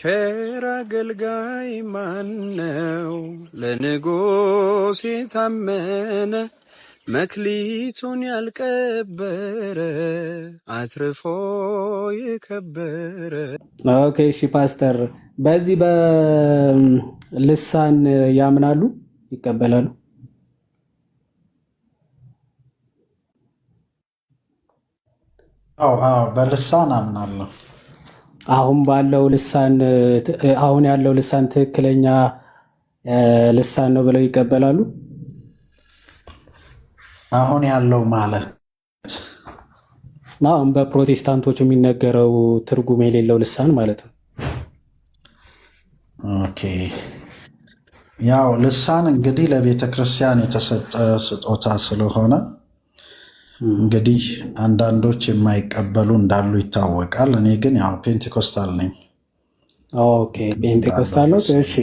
ቸር አገልጋይ ማነው? ለንጉሥ የታመነ መክሊቱን ያልቀበረ አትርፎ የከበረ። ኦኬ እሺ ፓስተር፣ በዚህ በልሳን ያምናሉ ይቀበላሉ? አዎ በልሳን አምናለሁ። አሁን ያለው ልሳን ትክክለኛ ልሳን ነው ብለው ይቀበላሉ? አሁን ያለው ማለት አሁን በፕሮቴስታንቶች የሚነገረው ትርጉም የሌለው ልሳን ማለት ነው። ኦኬ፣ ያው ልሳን እንግዲህ ለቤተ ክርስቲያን የተሰጠ ስጦታ ስለሆነ እንግዲህ አንዳንዶች የማይቀበሉ እንዳሉ ይታወቃል። እኔ ግን ያው ፔንቴኮስታል ነኝ። ኦኬ፣ ፔንቴኮስታል ነው። እሺ፣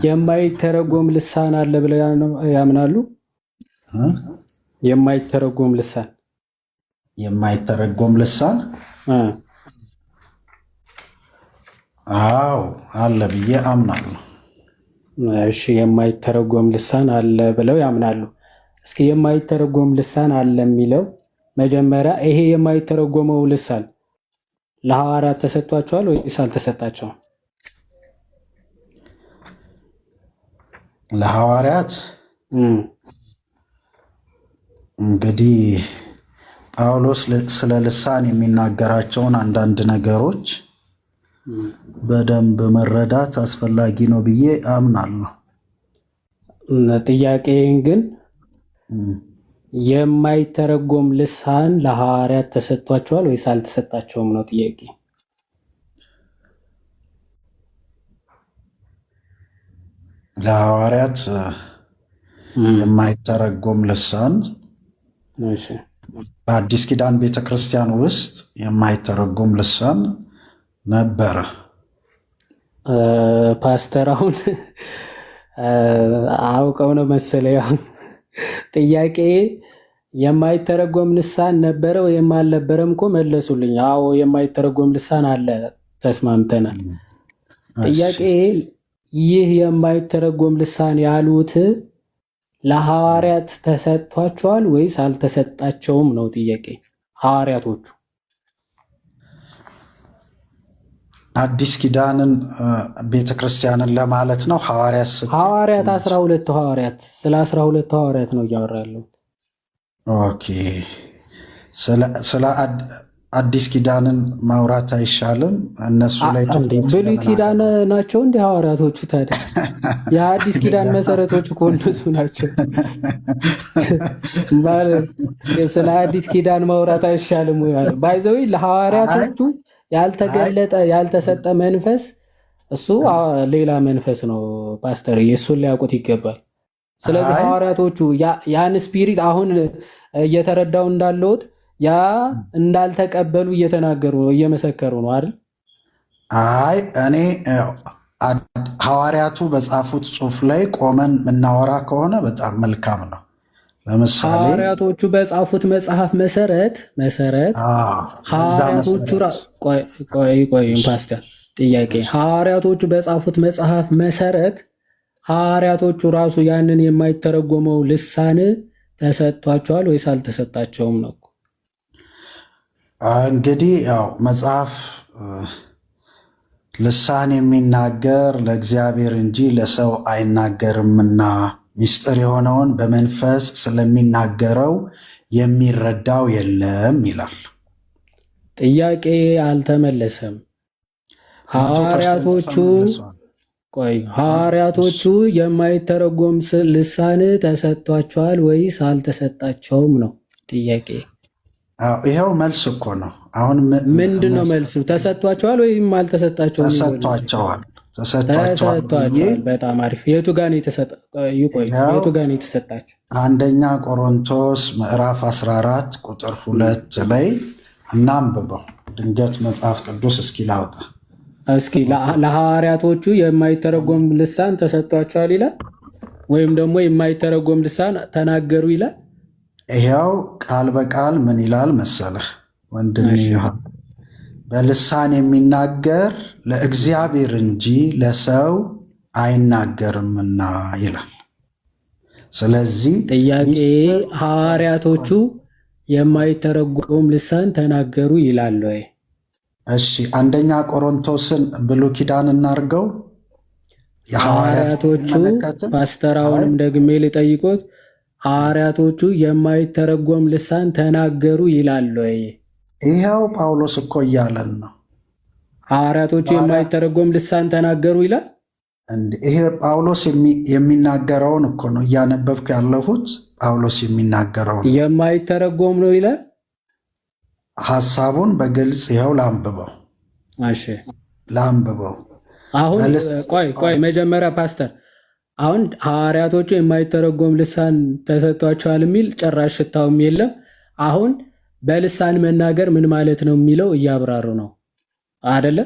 የማይተረጎም ልሳን አለ ብለው ያምናሉ? የማይተረጎም ልሳን አዎ አለ ብዬ አምናለሁ። እሺ፣ የማይተረጎም ልሳን አለ ብለው ያምናሉ። እስኪ የማይተረጎም ልሳን አለ የሚለው መጀመሪያ ይሄ የማይተረጎመው ልሳን ለሐዋርያት ተሰጥቷቸዋል ወይስ አልተሰጣቸውም? ለሐዋርያት እንግዲህ ጳውሎስ ስለ ልሳን የሚናገራቸውን አንዳንድ ነገሮች በደንብ መረዳት አስፈላጊ ነው ብዬ አምናለሁ። ጥያቄን ግን የማይተረጎም ልሳን ለሐዋርያት ተሰጥቷቸዋል ወይስ አልተሰጣቸውም ነው ጥያቄ። ለሐዋርያት የማይተረጎም ልሳን በአዲስ ኪዳን ቤተክርስቲያን ውስጥ የማይተረጎም ልሳን ነበረ። ፓስተር አሁን አውቀው ነው መሰለኝ ጥያቄ የማይተረጎም ልሳን ነበረ ወይም አልነበረም እኮ መለሱልኝ። አዎ የማይተረጎም ልሳን አለ፣ ተስማምተናል። ጥያቄ ይህ የማይተረጎም ልሳን ያሉት ለሐዋርያት ተሰጥቷቸዋል ወይስ አልተሰጣቸውም ነው ጥያቄ። ሐዋርያቶቹ አዲስ ኪዳንን ቤተክርስቲያንን ለማለት ነው። ሐዋርያት 12 ሐዋርያት ስለ 12 ሐዋርያት ነው እያወራ ያለው። ኦኬ፣ ስለ አዲስ ኪዳንን ማውራት አይሻልም? እነሱ ላይ ብሉይ ኪዳን ናቸው እንደ ሐዋርያቶቹ። ታዲያ የአዲስ ኪዳን መሰረቶች እኮ እነሱ ናቸው። ስለ አዲስ ኪዳን ማውራት አይሻልም ወይ? ባይዘው ለሐዋርያቶቹ ያልተገለጠ ያልተሰጠ መንፈስ እሱ ሌላ መንፈስ ነው ፓስተር፣ እሱን ሊያውቁት ይገባል። ስለዚህ ሐዋርያቶቹ ያን ስፒሪት አሁን እየተረዳው እንዳለውት ያ እንዳልተቀበሉ እየተናገሩ ነው፣ እየመሰከሩ ነው አይደል? አይ እኔ ሐዋርያቱ በጻፉት ጽሑፍ ላይ ቆመን የምናወራ ከሆነ በጣም መልካም ነው። ለምሳሌ ሐዋርያቶቹ በጻፉት መጽሐፍ መሰረት ሐዋርያቶቹ ቆይ ፓስተር ጥያቄ፣ ሐዋርያቶቹ በጻፉት መጽሐፍ መሰረት ሐዋርያቶቹ ራሱ ያንን የማይተረጎመው ልሳን ተሰጥቷቸዋል ወይስ አልተሰጣቸውም ነው? እንግዲህ ያው መጽሐፍ ልሳን የሚናገር ለእግዚአብሔር እንጂ ለሰው አይናገርምና ምስጢር የሆነውን በመንፈስ ስለሚናገረው የሚረዳው የለም ይላል። ጥያቄ አልተመለሰም። ሐዋርያቶቹ የማይተረጎም ልሳን ተሰጥቷቸዋል ወይስ አልተሰጣቸውም ነው ጥያቄ። ይኸው መልስ እኮ ነው። አሁን ምንድን ነው መልሱ? ተሰጥቷቸዋል ወይም አልተሰጣቸውም? ተሰጥቷቸዋል። በጣም አሪፍ። የቱ ጋር ነው የተሰጣቸው? አንደኛ ቆሮንቶስ ምዕራፍ 14 ቁጥር 2 ላይ እናንብበው። ድንገት መጽሐፍ ቅዱስ እስኪ ላውጣ። እስኪ ለሐዋርያቶቹ የማይተረጎም ልሳን ተሰጥቷቸዋል ይላል ወይም ደግሞ የማይተረጎም ልሳን ተናገሩ ይላል? ይኸው ቃል በቃል ምን ይላል መሰለህ ወንድሜ? በልሳን የሚናገር ለእግዚአብሔር እንጂ ለሰው አይናገርምና ይላል። ስለዚህ ጥያቄ ሐዋርያቶቹ የማይተረጎም ልሳን ተናገሩ ይላል ወይ? እሺ አንደኛ ቆሮንቶስን ብሉይ ኪዳን እናርገው። ሐዋርያቶቹ ፓስተራውንም ደግሜ ልጠይቆት፣ ሐዋርያቶቹ የማይተረጎም ልሳን ተናገሩ ይላል ወይ? ይኸው ጳውሎስ እኮ እያለን ነው። ሐዋርያቶቹ የማይተረጎም ልሳን ተናገሩ ይላል። ይሄ ጳውሎስ የሚናገረውን እኮ ነው እያነበብኩ ያለሁት። ጳውሎስ የሚናገረውን የማይተረጎም ነው ይላል። ሐሳቡን በግልጽ ይኸው ላንብበው። እሺ ላንብበው። አሁን ቆይ መጀመሪያ ፓስተር፣ አሁን ሐዋርያቶቹ የማይተረጎም ልሳን ተሰጥቷቸዋል የሚል ጭራሽ ሽታውም የለም። አሁን በልሳን መናገር ምን ማለት ነው የሚለው እያብራሩ ነው አይደለ?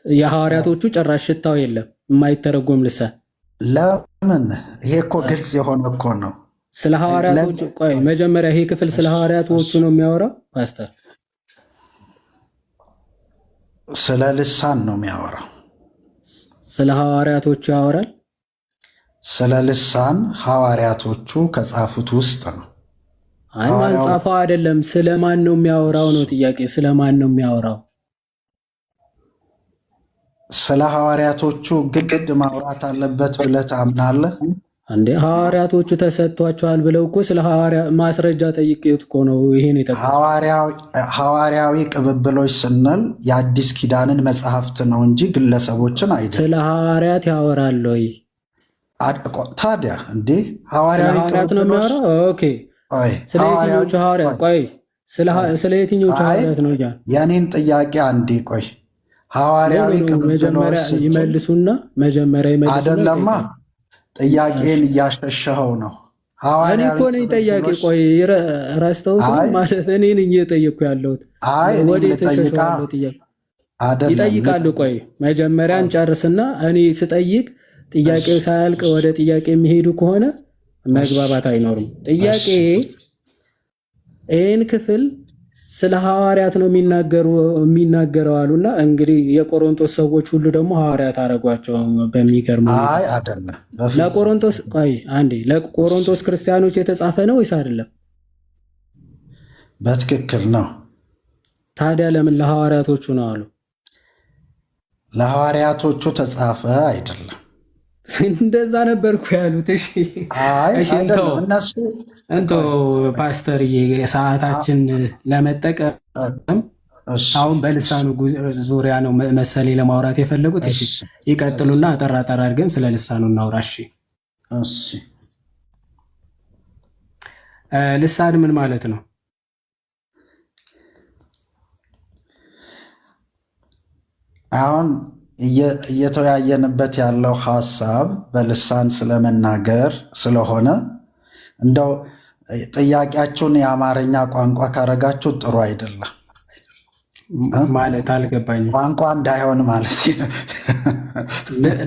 የሐዋርያቶቹ ጭራሽ ሽታው የለም የማይተረጎም ልሳን። ለምን? ይሄ እኮ ግልጽ የሆነ እኮ ነው። ስለ ሐዋርያቶቹ ቆይ መጀመሪያ ይሄ ክፍል ስለ ሐዋርያቶቹ ነው የሚያወራው ፓስተር? ስለ ልሳን ነው የሚያወራው። ስለ ሐዋርያቶቹ ያወራል። ስለ ልሳን ሐዋርያቶቹ ከጻፉት ውስጥ ነው። አይ ማን ጻፈው አይደለም፣ ስለማን ነው የሚያወራው ነው ጥያቄው። ስለማን ነው የሚያወራው? ስለ ሐዋርያቶቹ ግድ ማውራት አለበት ብለህ ታምናለህ እንዴ? ሐዋርያቶቹ ተሰጥቷቸዋል ብለው እኮ ስለ ሐዋርያ ማስረጃ ጠይቄት እኮ ነው ይሄን የጠቀሰው። ሐዋርያዊ ቅብብሎች ስንል የአዲስ ኪዳንን መጽሐፍት ነው እንጂ ግለሰቦችን አይደለም። ስለ ሐዋርያት ያወራል ወይ ታዲያ? እንዴ ሐዋርያት ነው የሚያወራው? ኦኬ ስለ የትኞቹ ሐዋርያት? ቆይ ስለ የትኞቹ ሐዋርያት ነው? የኔን ጥያቄ አንዴ ቆይ። ሐዋርያዊ መጀመሪያ ይመልሱና አይደለማ፣ ጥያቄን እያሸሸኸው ነው። እኔ እኮ ነኝ ጠያቄ። ቆይ ረስተውት ማለት እኔ ነኝ እየጠየቅኩ ያለሁት። ወዴት ተሸሸዋለሁ? ጥያቄ ይጠይቃሉ። ቆይ መጀመሪያ እንጨርስና እኔ ስጠይቅ ጥያቄው ሳያልቅ ወደ ጥያቄ የሚሄዱ ከሆነ መግባባት አይኖርም። ጥያቄ ይህን ክፍል ስለ ሐዋርያት ነው የሚናገረው አሉና እንግዲህ የቆሮንቶስ ሰዎች ሁሉ ደግሞ ሐዋርያት አደረጓቸው። በሚገርም ለቆሮንቶስ ቆይ አንዴ ለቆሮንቶስ ክርስቲያኖች የተጻፈ ነው ወይስ አይደለም? በትክክል ነው። ታዲያ ለምን ለሐዋርያቶቹ ነው አሉ? ለሐዋርያቶቹ ተጻፈ አይደለም። እንደዛ ነበርኩ ያሉት። እሺ እንቶ ፓስተር ሰዓታችን ለመጠቀም አሁን በልሳኑ ዙሪያ ነው መሰሌ ለማውራት የፈለጉት። እሺ ይቀጥሉና አጠራ አድርገን ስለ ልሳኑ እናውራ። እሺ ልሳን ምን ማለት ነው? አሁን እየተወያየንበት ያለው ሐሳብ በልሳን ስለመናገር ስለሆነ እንደው ጥያቄያችሁን የአማርኛ ቋንቋ ካረጋችሁ ጥሩ አይደለም ማለት አልገባኝም። ቋንቋ እንዳይሆን ማለት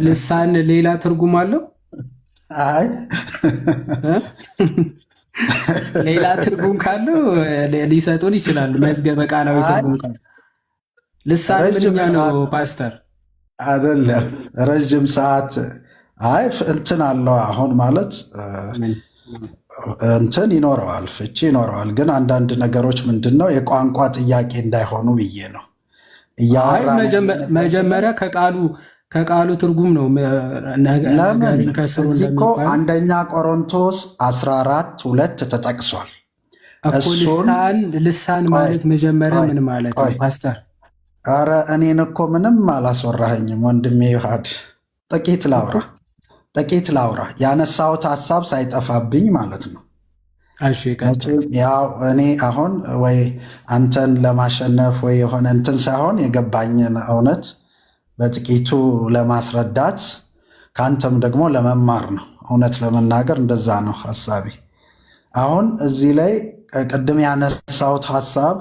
ልሳን ሌላ ትርጉም አለው? አይ ሌላ ትርጉም ካለው ሊሰጡን ይችላሉ። መዝገበ ቃላዊ ትርጉም ካለው ልሳን ምንኛ ነው ፓስተር? አይደለም ረዥም ሰዓት አይ እንትን አለው። አሁን ማለት እንትን ይኖረዋል፣ ፍቺ ይኖረዋል። ግን አንዳንድ ነገሮች ምንድን ነው የቋንቋ ጥያቄ እንዳይሆኑ ብዬ ነው እያወራን። መጀመሪያ ከቃሉ ትርጉም ነው ለምን እዚህ እኮ አንደኛ ቆሮንቶስ 14:2 ተጠቅሷል እኮ። ልሳን ማለት መጀመሪያ ምን ማለት ነው ፓስተር? አረ እኔን እኮ ምንም አላስወራኸኝም ወንድሜ ይሃድ። ጥቂት ላውራ ያነሳሁት ሐሳብ ሳይጠፋብኝ ማለት ነው። ያው እኔ አሁን ወይ አንተን ለማሸነፍ ወይ የሆነ እንትን ሳይሆን የገባኝን እውነት በጥቂቱ ለማስረዳት ከአንተም ደግሞ ለመማር ነው። እውነት ለመናገር እንደዛ ነው ሐሳቤ። አሁን እዚህ ላይ ቅድም ያነሳሁት ሐሳብ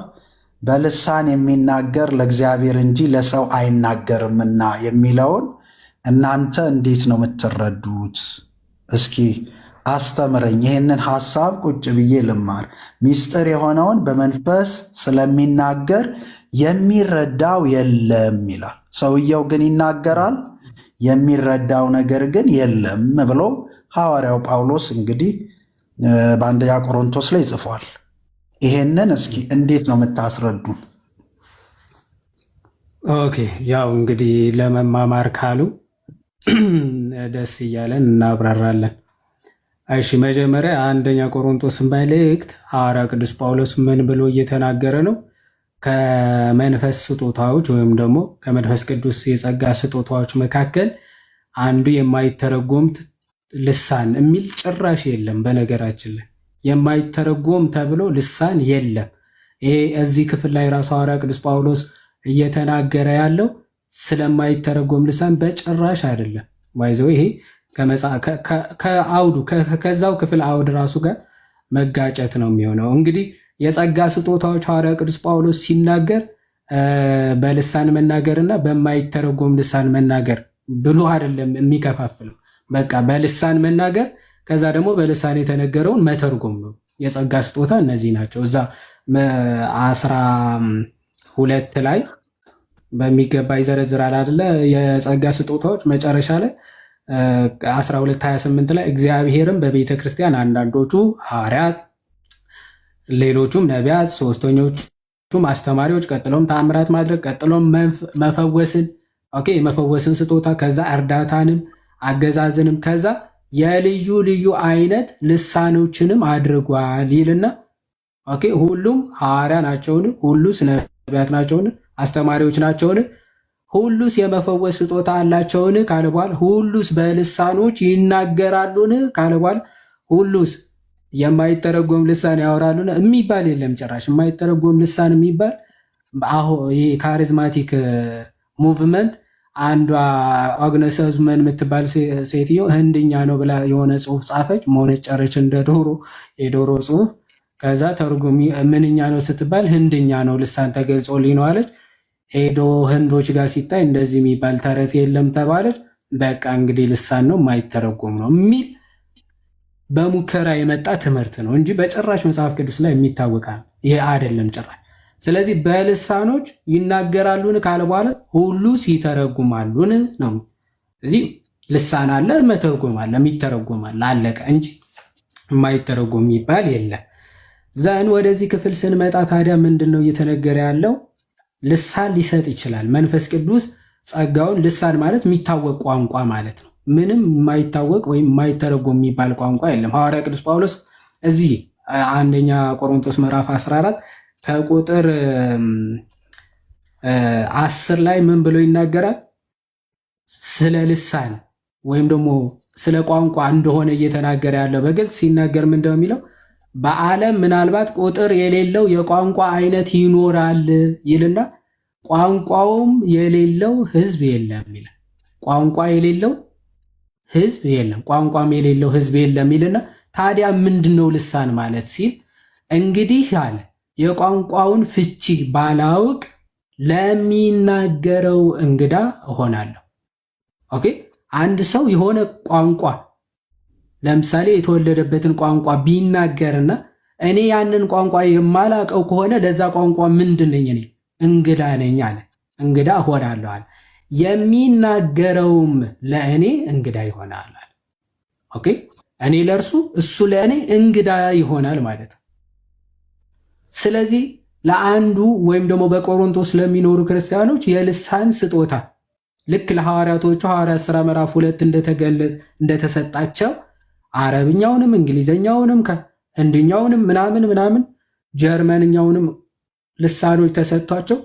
በልሳን የሚናገር ለእግዚአብሔር እንጂ ለሰው አይናገርምና የሚለውን እናንተ እንዴት ነው የምትረዱት? እስኪ አስተምረኝ። ይህንን ሐሳብ ቁጭ ብዬ ልማር። ሚስጥር የሆነውን በመንፈስ ስለሚናገር የሚረዳው የለም ይላል። ሰውየው ግን ይናገራል፣ የሚረዳው ነገር ግን የለም ብሎ ሐዋርያው ጳውሎስ እንግዲህ በአንደኛ ቆሮንቶስ ላይ ጽፏል። ይሄንን እስኪ እንዴት ነው የምታስረዱን? ኦኬ፣ ያው እንግዲህ ለመማማር ካሉ ደስ እያለን እናብራራለን። እሺ፣ መጀመሪያ አንደኛ ቆሮንቶስ መልእክት ሐዋርያ ቅዱስ ጳውሎስ ምን ብሎ እየተናገረ ነው? ከመንፈስ ስጦታዎች ወይም ደግሞ ከመንፈስ ቅዱስ የጸጋ ስጦታዎች መካከል አንዱ የማይተረጎም ልሳን የሚል ጭራሽ የለም። በነገራችን ላይ የማይተረጎም ተብሎ ልሳን የለም። ይሄ እዚህ ክፍል ላይ ራሱ ሐዋርያ ቅዱስ ጳውሎስ እየተናገረ ያለው ስለማይተረጎም ልሳን በጭራሽ አይደለም። ባይዘው ይሄ ከአውዱ ከዛው ክፍል አውድ ራሱ ጋር መጋጨት ነው የሚሆነው። እንግዲህ የጸጋ ስጦታዎች ሐዋርያ ቅዱስ ጳውሎስ ሲናገር በልሳን መናገር እና በማይተረጎም ልሳን መናገር ብሎ አይደለም የሚከፋፍለው። በቃ በልሳን መናገር ከዛ ደግሞ በልሳን የተነገረውን መተርጎም ነው። የጸጋ ስጦታ እነዚህ ናቸው። እዛ 12 ላይ በሚገባ ይዘረዝራል አይደለ? የጸጋ ስጦታዎች መጨረሻ ላይ 12:28 ላይ እግዚአብሔርም በቤተ ክርስቲያን አንዳንዶቹ ሐዋርያት፣ ሌሎቹም ነቢያት፣ ሶስተኞቹም አስተማሪዎች፣ ቀጥሎም ተአምራት ማድረግ፣ ቀጥሎም መፈወስን የመፈወስን ስጦታ፣ ከዛ እርዳታንም አገዛዝንም፣ ከዛ የልዩ ልዩ አይነት ልሳኖችንም አድርጓል ይልና ሁሉም ሐዋርያ ናቸውን? ሁሉስ ነቢያት ናቸውን? አስተማሪዎች ናቸውን? ሁሉስ የመፈወስ ስጦታ አላቸውን ካለ በኋላ ሁሉስ በልሳኖች ይናገራሉን ካለ በኋላ ሁሉስ የማይተረጎም ልሳን ያወራሉን የሚባል የለም። ጭራሽ የማይተረጎም ልሳን የሚባል ይሄ ካሪዝማቲክ ሙቭመንት አንዷ አግነስ ዙመን የምትባል ሴትዮ ህንድኛ ነው ብላ የሆነ ጽሁፍ ጻፈች። መሆነጨረች እንደ ዶሮ የዶሮ ጽሁፍ። ከዛ ተርጉሚ ምንኛ ነው ስትባል ህንድኛ ነው ልሳን ተገልጾልኝ ነው አለች። ሄዶ ህንዶች ጋር ሲታይ እንደዚህ የሚባል ተረት የለም ተባለች። በቃ እንግዲህ ልሳን ነው የማይተረጎም ነው የሚል በሙከራ የመጣ ትምህርት ነው እንጂ በጭራሽ መጽሐፍ ቅዱስ ላይ የሚታወቃል ይሄ አይደለም ጭራሽ። ስለዚህ በልሳኖች ይናገራሉን ካለ በኋላ ሁሉስ ይተረጉማሉን ነው። እዚህ ልሳን አለ፣ መተርጎም አለ፣ የሚተረጎም አለ፣ አለቀ እንጂ የማይተረጎም የሚባል የለም። ዘን ወደዚህ ክፍል ስንመጣ ታዲያ ምንድን ነው እየተነገረ ያለው? ልሳን ሊሰጥ ይችላል መንፈስ ቅዱስ ጸጋውን። ልሳን ማለት የሚታወቅ ቋንቋ ማለት ነው። ምንም የማይታወቅ ወይም የማይተረጎም የሚባል ቋንቋ የለም። ሐዋርያ ቅዱስ ጳውሎስ እዚህ አንደኛ ቆሮንቶስ ምዕራፍ 14 ከቁጥር 10 ላይ ምን ብሎ ይናገራል? ስለ ልሳን ወይም ደግሞ ስለ ቋንቋ እንደሆነ እየተናገረ ያለው በግልጽ ሲናገር ምንድነው የሚለው? በዓለም ምናልባት ቁጥር የሌለው የቋንቋ አይነት ይኖራል ይልና ቋንቋውም የሌለው ሕዝብ የለም ይላል። ቋንቋ የሌለው ሕዝብ የለም፣ ቋንቋም የሌለው ሕዝብ የለም ይልና ታዲያ ምንድነው ልሳን ማለት ሲል እንግዲህ አለ የቋንቋውን ፍቺ ባላውቅ ለሚናገረው እንግዳ እሆናለሁ። አንድ ሰው የሆነ ቋንቋ ለምሳሌ የተወለደበትን ቋንቋ ቢናገርና እኔ ያንን ቋንቋ የማላቀው ከሆነ ለዛ ቋንቋ ምንድን ነኝ? እኔ እንግዳ ነኝ አለ። እንግዳ እሆናለሁ አለ። የሚናገረውም ለእኔ እንግዳ ይሆናል አለ። እኔ ለእርሱ እሱ ለእኔ እንግዳ ይሆናል ማለት ነው። ስለዚህ ለአንዱ ወይም ደግሞ በቆሮንቶስ ለሚኖሩ ክርስቲያኖች የልሳን ስጦታ ልክ ለሐዋርያቶቹ ሐዋርያት ሥራ ምዕራፍ 2 እንደተሰጣቸው አረብኛውንም እንግሊዘኛውንም ህንድኛውንም ምናምን ጀርመንኛውንም ልሳኖች ተሰጥቷቸው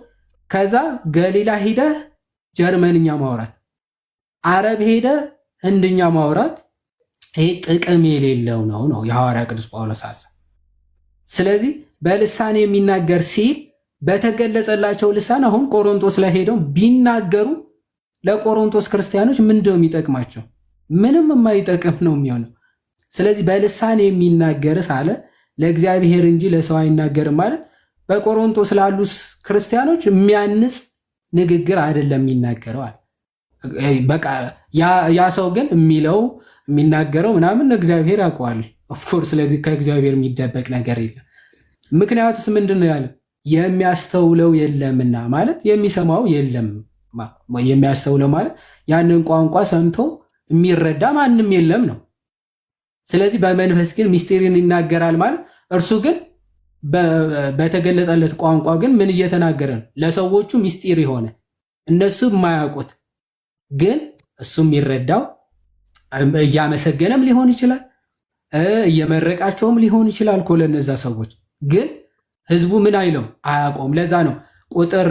ከዛ ገሊላ ሂደህ ጀርመንኛ ማውራት፣ አረብ ሄደህ ህንድኛ ማውራት ይሄ ጥቅም የሌለው ነው የሐዋርያ ቅዱስ ጳውሎስ ሐሳብ። ስለዚህ በልሳን የሚናገር ሲል በተገለጸላቸው ልሳን አሁን ቆሮንቶስ ላይ ሄደው ቢናገሩ ለቆሮንቶስ ክርስቲያኖች ምንድነው የሚጠቅማቸው? ምንም የማይጠቅም ነው የሚሆነው። ስለዚህ በልሳን የሚናገር ሳለ ለእግዚአብሔር እንጂ ለሰው አይናገርም ማለት በቆሮንቶስ ላሉ ክርስቲያኖች የሚያንጽ ንግግር አይደለም የሚናገረው አለ። በቃ ያ ሰው ግን የሚናገረው ምናምን እግዚአብሔር ያውቀዋል። ኦፍኮርስ ከእግዚአብሔር የሚደበቅ ነገር የለም። ምክንያቱስ ምንድን ነው ያለ? የሚያስተውለው የለምና ማለት የሚሰማው የለም። የሚያስተውለው ማለት ያንን ቋንቋ ሰምቶ የሚረዳ ማንም የለም ነው። ስለዚህ በመንፈስ ግን ምስጢርን ይናገራል ማለት እርሱ ግን በተገለጸለት ቋንቋ ግን ምን እየተናገረ ነው? ለሰዎቹ ምስጢር የሆነ እነሱ የማያውቁት ግን እሱ የሚረዳው እያመሰገነም ሊሆን ይችላል፣ እየመረቃቸውም ሊሆን ይችላል እኮ ለነዛ ሰዎች ግን ህዝቡ ምን አይለው አያውቀውም። ለዛ ነው ቁጥር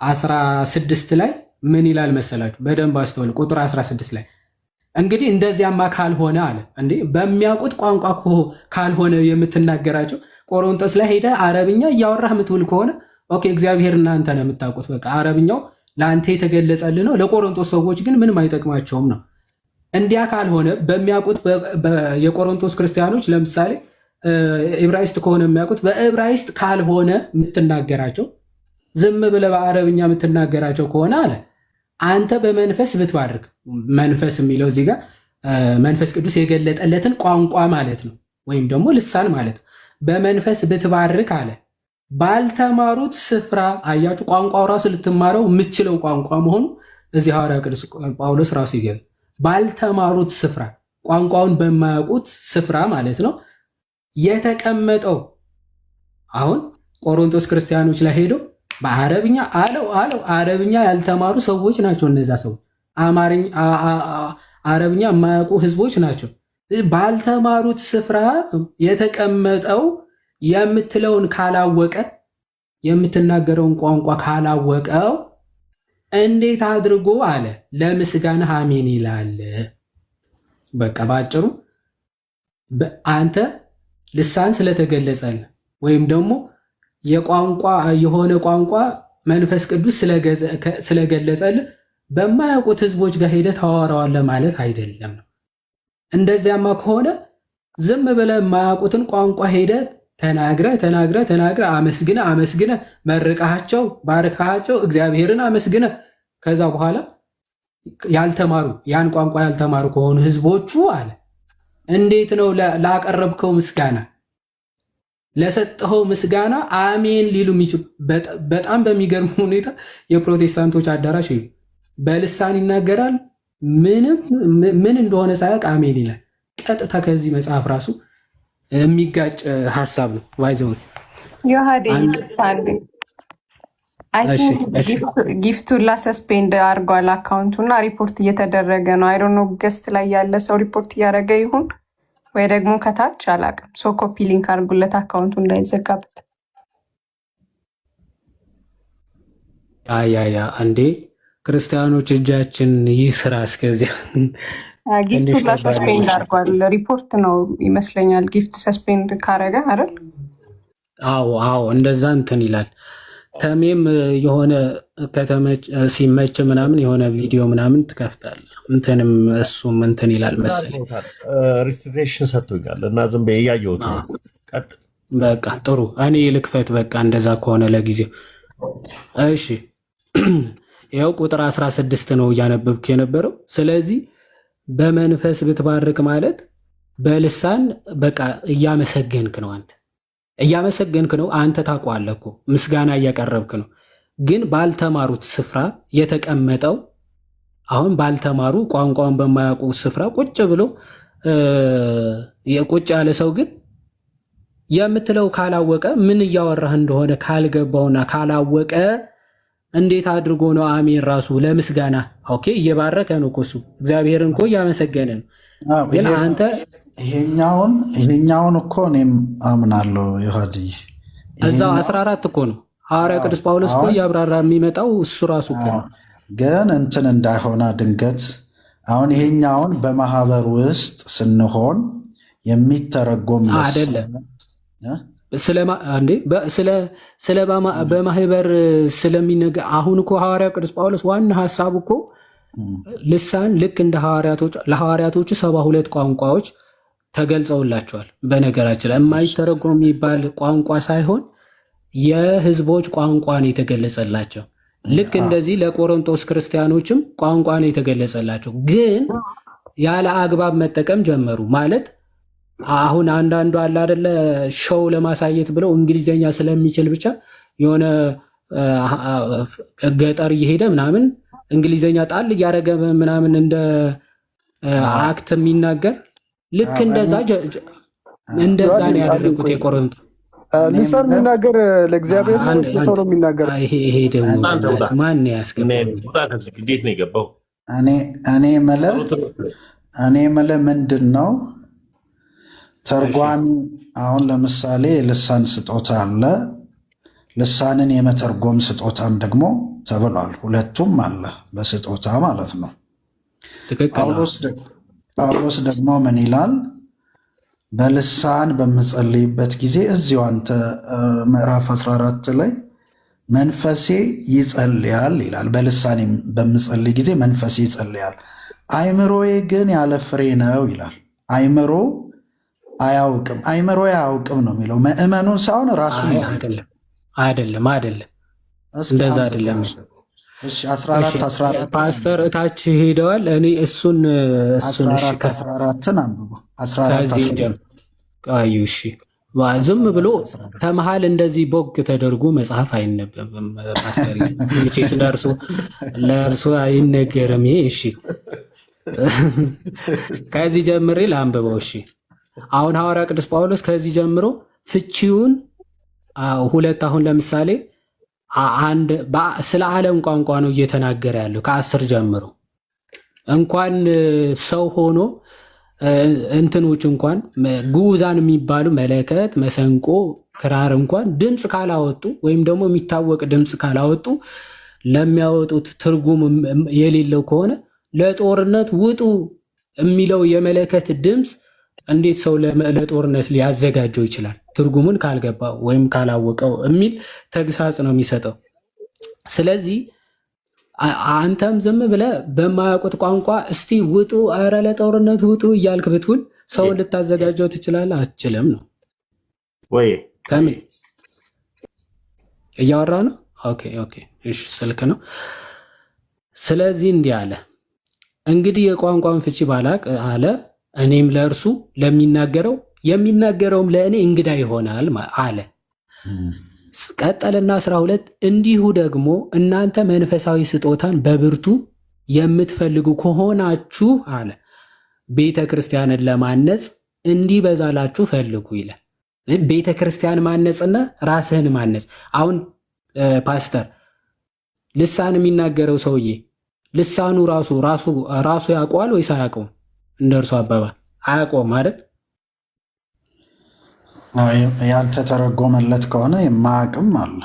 16 ላይ ምን ይላል መሰላችሁ? በደንብ አስተውሉ። ቁጥር 16 ላይ እንግዲህ እንደዚያማ ካልሆነ አለ እንዴ በሚያውቁት ቋንቋ ካልሆነ የምትናገራቸው ቆሮንቶስ ላይ ሄደ አረብኛ እያወራህ የምትውል ከሆነ ኦኬ፣ እግዚአብሔር እናንተ ነው የምታውቁት። በቃ አረብኛው ለአንተ የተገለጸልህ ነው። ለቆሮንቶስ ሰዎች ግን ምንም አይጠቅማቸውም ነው። እንዲያ ካልሆነ በሚያውቁት የቆሮንቶስ ክርስቲያኖች ለምሳሌ ዕብራይስጥ ከሆነ የሚያውቁት በዕብራይስጥ ካልሆነ የምትናገራቸው ዝም ብለህ በአረብኛ የምትናገራቸው ከሆነ አለ አንተ በመንፈስ ብትባርክ፣ መንፈስ የሚለው እዚህ ጋር መንፈስ ቅዱስ የገለጠለትን ቋንቋ ማለት ነው፣ ወይም ደግሞ ልሳን ማለት ነው። በመንፈስ ብትባርክ አለ ባልተማሩት ስፍራ። አያችሁ ቋንቋው ራሱ ልትማረው የምችለው ቋንቋ መሆኑ እዚህ ሐዋርያ ቅዱስ ጳውሎስ ራሱ ይገል ባልተማሩት ስፍራ፣ ቋንቋውን በማያውቁት ስፍራ ማለት ነው የተቀመጠው። አሁን ቆሮንቶስ ክርስቲያኖች ላይ ሄዶ በአረብኛ አለው አረብኛ ያልተማሩ ሰዎች ናቸው እነዛ ሰዎች፣ አረብኛ የማያውቁ ህዝቦች ናቸው። ባልተማሩት ስፍራ የተቀመጠው የምትለውን ካላወቀ፣ የምትናገረውን ቋንቋ ካላወቀው እንዴት አድርጎ አለ ለምስጋና አሜን ይላል? በቃ ባጭሩ አንተ ልሳን ስለተገለጸልህ ወይም ደግሞ የሆነ ቋንቋ መንፈስ ቅዱስ ስለገለጸልህ በማያውቁት ህዝቦች ጋር ሄደህ ታወራዋለህ ማለት አይደለም ነው። እንደዚያማ ከሆነ ዝም ብለህ የማያውቁትን ቋንቋ ሄደህ ተናግረህ አመስግነህ መርቃቸው ባርካቸው እግዚአብሔርን አመስግነህ ከዛ በኋላ ያን ቋንቋ ያልተማሩ ከሆኑ ህዝቦቹ አለ እንዴት ነው ላቀረብከው ምስጋና ለሰጠኸው ምስጋና አሜን ሊሉ የሚችሉ? በጣም በሚገርም ሁኔታ የፕሮቴስታንቶች አዳራሽ በልሳን ይናገራል፣ ምን እንደሆነ ሳያውቅ አሜን ይላል። ቀጥታ ከዚህ መጽሐፍ ራሱ የሚጋጭ ሀሳብ ነው። ዋይዘውን ጊፍቱን ላሰስፔንድ አድርጓል አካውንቱ እና ሪፖርት እየተደረገ ነው። አይ ዶንት ኖ ገስት ላይ ያለ ሰው ሪፖርት እያደረገ ይሁን ወይ ደግሞ ከታች አላውቅም። ሶ ኮፒ ሊንክ አድርጉለት አካውንቱ እንዳይዘጋበት። ያ እንዴ ክርስቲያኖች እጃችን ይህ ስራ እስከዚያ ጊፍቱን ላሰስፔንድ አድርጓል። ሪፖርት ነው ይመስለኛል። ጊፍት ሰስፔንድ ካረገ አይደል? አዎ እንደዛ እንትን ይላል። ተሜም የሆነ ሲመች ምናምን የሆነ ቪዲዮ ምናምን ትከፍታለህ እንትንም እሱም እንትን ይላል መሰለኝ ሪስትሪክሽን ሰጥቶኛል እና ዝም ብዬ እያየሁት ነው። በቃ ጥሩ እኔ ልክፈት። በቃ እንደዛ ከሆነ ለጊዜው እሺ። ይኸው ቁጥር 16 ነው እያነበብክ የነበረው። ስለዚህ በመንፈስ ብትባርክ ማለት በልሳን በቃ እያመሰገንክ ነው። እያመሰገንክ ነው። አንተ ታውቀዋለህ እኮ ምስጋና እያቀረብክ ነው። ግን ባልተማሩት ስፍራ የተቀመጠው አሁን ባልተማሩ ቋንቋውን በማያውቁ ስፍራ ቁጭ ብሎ ቁጭ ያለ ሰው ግን የምትለው ካላወቀ ምን እያወራህ እንደሆነ ካልገባውና ካላወቀ እንዴት አድርጎ ነው አሜን ራሱ ለምስጋና ኦኬ እየባረከ ነው እኮ እሱ እግዚአብሔርን እኮ እያመሰገነ ነው። ግን አንተ ይሄኛውን እኮ እኔም አምናለሁ። ይሁዲ እዛው 14 እኮ ነው ሐዋርያ ቅዱስ ጳውሎስ እኮ እያብራራ የሚመጣው እሱ ራሱ እኮ ነው። ግን እንትን እንዳይሆነ ድንገት አሁን ይሄኛውን በማህበር ውስጥ ስንሆን የሚተረጎም አይደለም። በማህበር ስለሚነገ አሁን እኮ ሐዋርያ ቅዱስ ጳውሎስ ዋና ሀሳቡ እኮ ልሳን ልክ እንደ ለሐዋርያቶቹ 72 ቋንቋዎች ተገልጸውላቸዋል። በነገራችን ላይ የማይተረጎም የሚባል ቋንቋ ሳይሆን የህዝቦች ቋንቋ ነው የተገለጸላቸው። ልክ እንደዚህ ለቆሮንቶስ ክርስቲያኖችም ቋንቋ ነው የተገለጸላቸው። ግን ያለ አግባብ መጠቀም ጀመሩ። ማለት አሁን አንዳንዱ አለ አይደለ ሾው ለማሳየት ብለው እንግሊዘኛ ስለሚችል ብቻ የሆነ ገጠር እየሄደ ምናምን እንግሊዘኛ ጣል እያደረገ ምናምን እንደ አክት የሚናገር ልክ እንደዛ ነው ያደረጉት። የቆሮንቶ ልሳን የሚናገር ለእግዚአብሔር ሰው ነው የሚናገር። ይሄ ደግሞ ማን ያስገባው? እንዴት ነው የገባው? እኔ የምልህ ምንድን ነው ተርጓሚ አሁን ለምሳሌ ልሳን ስጦታ አለ፣ ልሳንን የመተርጎም ስጦታም ደግሞ ተብሏል። ሁለቱም አለ በስጦታ ማለት ነው። ጳውሎስ ደግሞ ምን ይላል? በልሳን በምጸልይበት ጊዜ እዚሁ አንተ ምዕራፍ 14 ላይ መንፈሴ ይጸልያል ይላል። በልሳን በምጸልይ ጊዜ መንፈሴ ይጸልያል፣ አይምሮዬ ግን ያለ ፍሬ ነው ይላል። አይምሮ አያውቅም ነው የሚለው። ምእመኑን ሳይሆን ራሱ አይደለም እንደዛ አይደለም። 14 ፓስተር እታች ሄደዋል። እኔ እሱን 14 አንብቡ። 14 እሺ ዝም ብሎ ከመሃል እንደዚህ ቦግ ተደርጎ መጽሐፍ አይነበብም። ፓስተር እቺስ ለእርሱ አይነገርም። እሺ ከዚህ ጀምሬ ላንብበው። እሺ አሁን ሐዋርያ ቅዱስ ጳውሎስ ከዚህ ጀምሮ ፍቺውን ሁለት አሁን ለምሳሌ ስለ ዓለም ቋንቋ ነው እየተናገረ ያለው ከ10 ጀምሮ እንኳን ሰው ሆኖ እንትኖች እንኳን ግዑዛን የሚባሉ መለከት፣ መሰንቆ፣ ክራር እንኳን ድምፅ ካላወጡ ወይም ደግሞ የሚታወቅ ድምፅ ካላወጡ ለሚያወጡት ትርጉም የሌለው ከሆነ ለጦርነት ውጡ የሚለው የመለከት ድምፅ እንዴት ሰው ለጦርነት ሊያዘጋጀው ይችላል? ትርጉሙን ካልገባ ወይም ካላወቀው የሚል ተግሳጽ ነው የሚሰጠው። ስለዚህ አንተም ዝም ብለህ በማያውቁት ቋንቋ እስቲ ውጡ፣ ኧረ ለጦርነት ውጡ እያልክ ብትውል ሰውን ልታዘጋጀው ትችላለህ? አትችልም ነው ወይ? ከምን እያወራ ነው? ኦኬ እሺ፣ ስልክ ነው። ስለዚህ እንዲህ አለ፣ እንግዲህ የቋንቋን ፍቺ ባላቅ አለ እኔም ለእርሱ የሚናገረውም ለእኔ እንግዳ ይሆናል አለ። ቀጠልና 12 እንዲሁ ደግሞ እናንተ መንፈሳዊ ስጦታን በብርቱ የምትፈልጉ ከሆናችሁ አለ ቤተ ክርስቲያንን ለማነጽ እንዲበዛላችሁ ፈልጉ ይላል። ቤተ ክርስቲያን ማነጽና ራስህን ማነጽ። አሁን ፓስተር ልሳን የሚናገረው ሰውዬ ልሳኑ ራሱ ያውቀዋል ወይስ አያውቀውም? እንደ እርሱ አባባል አያውቀውም አይደል? ያልተተረጎመለት ከሆነ የማያውቅም አለ።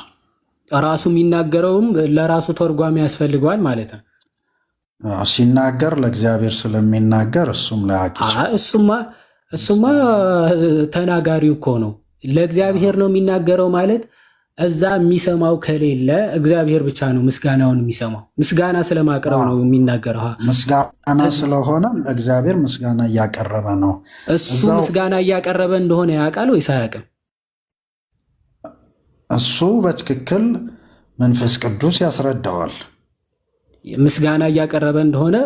ራሱ የሚናገረውም ለራሱ ተርጓሚ ያስፈልገዋል ማለት ነው። ሲናገር ለእግዚአብሔር ስለሚናገር እሱም ላያውቅ ይችላል። እሱማ ተናጋሪው እኮ ነው። ለእግዚአብሔር ነው የሚናገረው ማለት እዛ የሚሰማው ከሌለ እግዚአብሔር ብቻ ነው ምስጋናውን የሚሰማው። ምስጋና ስለማቅረብ ነው የሚናገረው። ምስጋና ስለሆነ ለእግዚአብሔር ምስጋና እያቀረበ ነው። እሱ ምስጋና እያቀረበ እንደሆነ ያውቃል ወይስ አያውቅም? እሱ በትክክል መንፈስ ቅዱስ ያስረዳዋል። ምስጋና እያቀረበ እንደሆነ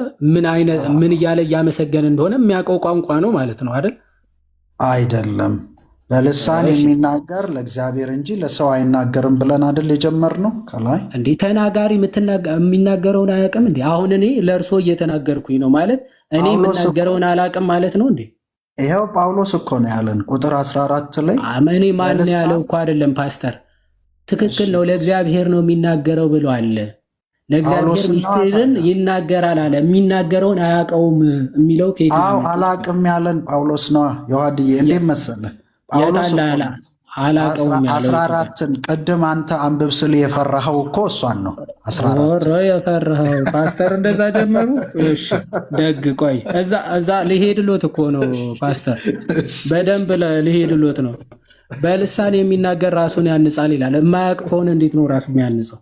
ምን እያለ እያመሰገነ እንደሆነ የሚያውቀው ቋንቋ ነው ማለት ነው አይደል? አይደለም። በልሳን የሚናገር ለእግዚአብሔር እንጂ ለሰው አይናገርም ብለን አይደል የጀመርነው? ከላይ እንዴ ተናጋሪ የሚናገረውን አያውቅም እንዴ? አሁን እኔ ለእርሶ እየተናገርኩኝ ነው ማለት እኔ የምናገረውን አላውቅም ማለት ነው እንዴ? ይኸው ጳውሎስ እኮ ነው ያለን ቁጥር 14 ላይ እኔ ማን ያለው እኮ አይደለም ፓስተር፣ ትክክል ነው ለእግዚአብሔር ነው የሚናገረው ብሏል። ለእግዚአብሔር ምስጢርን ይናገራል አለ። የሚናገረውን አያውቀውም የሚለው ከየት ነው? አላውቅም ያለን ጳውሎስ ነው። ዮሐድዬ እንዴት መሰለህ አላውቀውም ያለው 14ን ቅድም አንተ አንብብ ስል የፈራኸው እኮ እሷን ነው። 14 የፈራኸው ፓስተር እንደዛ ጀመሩ። እሺ ደግ ቆይ፣ እዛ ሊሄድሎት እኮ ነው ፓስተር፣ በደንብ ሊሄድሎት ነው። በልሳን የሚናገር ራሱን ያንጻል ይላል። የማያውቅ ከሆነ እንዴት ነው ራሱ የሚያንጸው?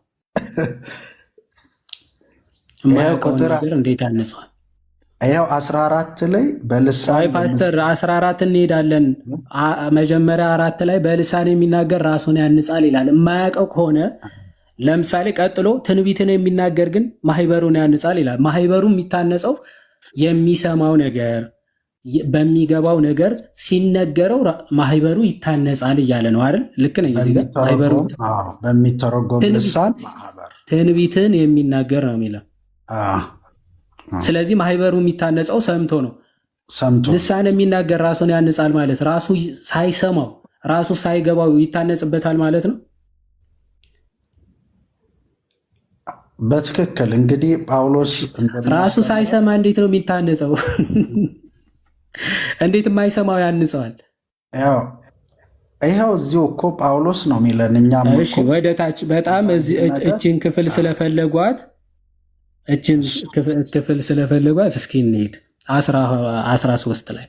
የማያውቀው ነገር እንዴት ያንጻል? ይኸው 14 ላይ በልሳን ፓስተር 14 እንሄዳለን። መጀመሪያ 4 ላይ በልሳን የሚናገር ራሱን ያንጻል ይላል። የማያውቀው ከሆነ ለምሳሌ ቀጥሎ ትንቢትን የሚናገር ግን ማህበሩን ያንጻል ይላል። ማህበሩ የሚታነጸው የሚሰማው ነገር በሚገባው ነገር ሲነገረው ማህበሩ ይታነጻል እያለ ነው አይደል? ልክ ነኝ? እዚህ ጋር ማህበሩ በሚተረጎም ልሳን ማህበር ትንቢትን የሚናገር ነው የሚለው። ስለዚህ ማህበሩ የሚታነጸው ሰምቶ ነው። ልሳን የሚናገር ራሱን ያንጻል ማለት ራሱ ሳይሰማው ራሱ ሳይገባው ይታነጽበታል ማለት ነው። በትክክል እንግዲህ ጳውሎስ ራሱ ሳይሰማ እንዴት ነው የሚታነጸው? እንዴት የማይሰማው ያንጸዋል? ይኸው እዚሁ እኮ ጳውሎስ ነው የሚለን። እኛም ወደ ታች በጣም እችን ክፍል ስለፈለጓት እስኪ እንሂድ 13 ላይ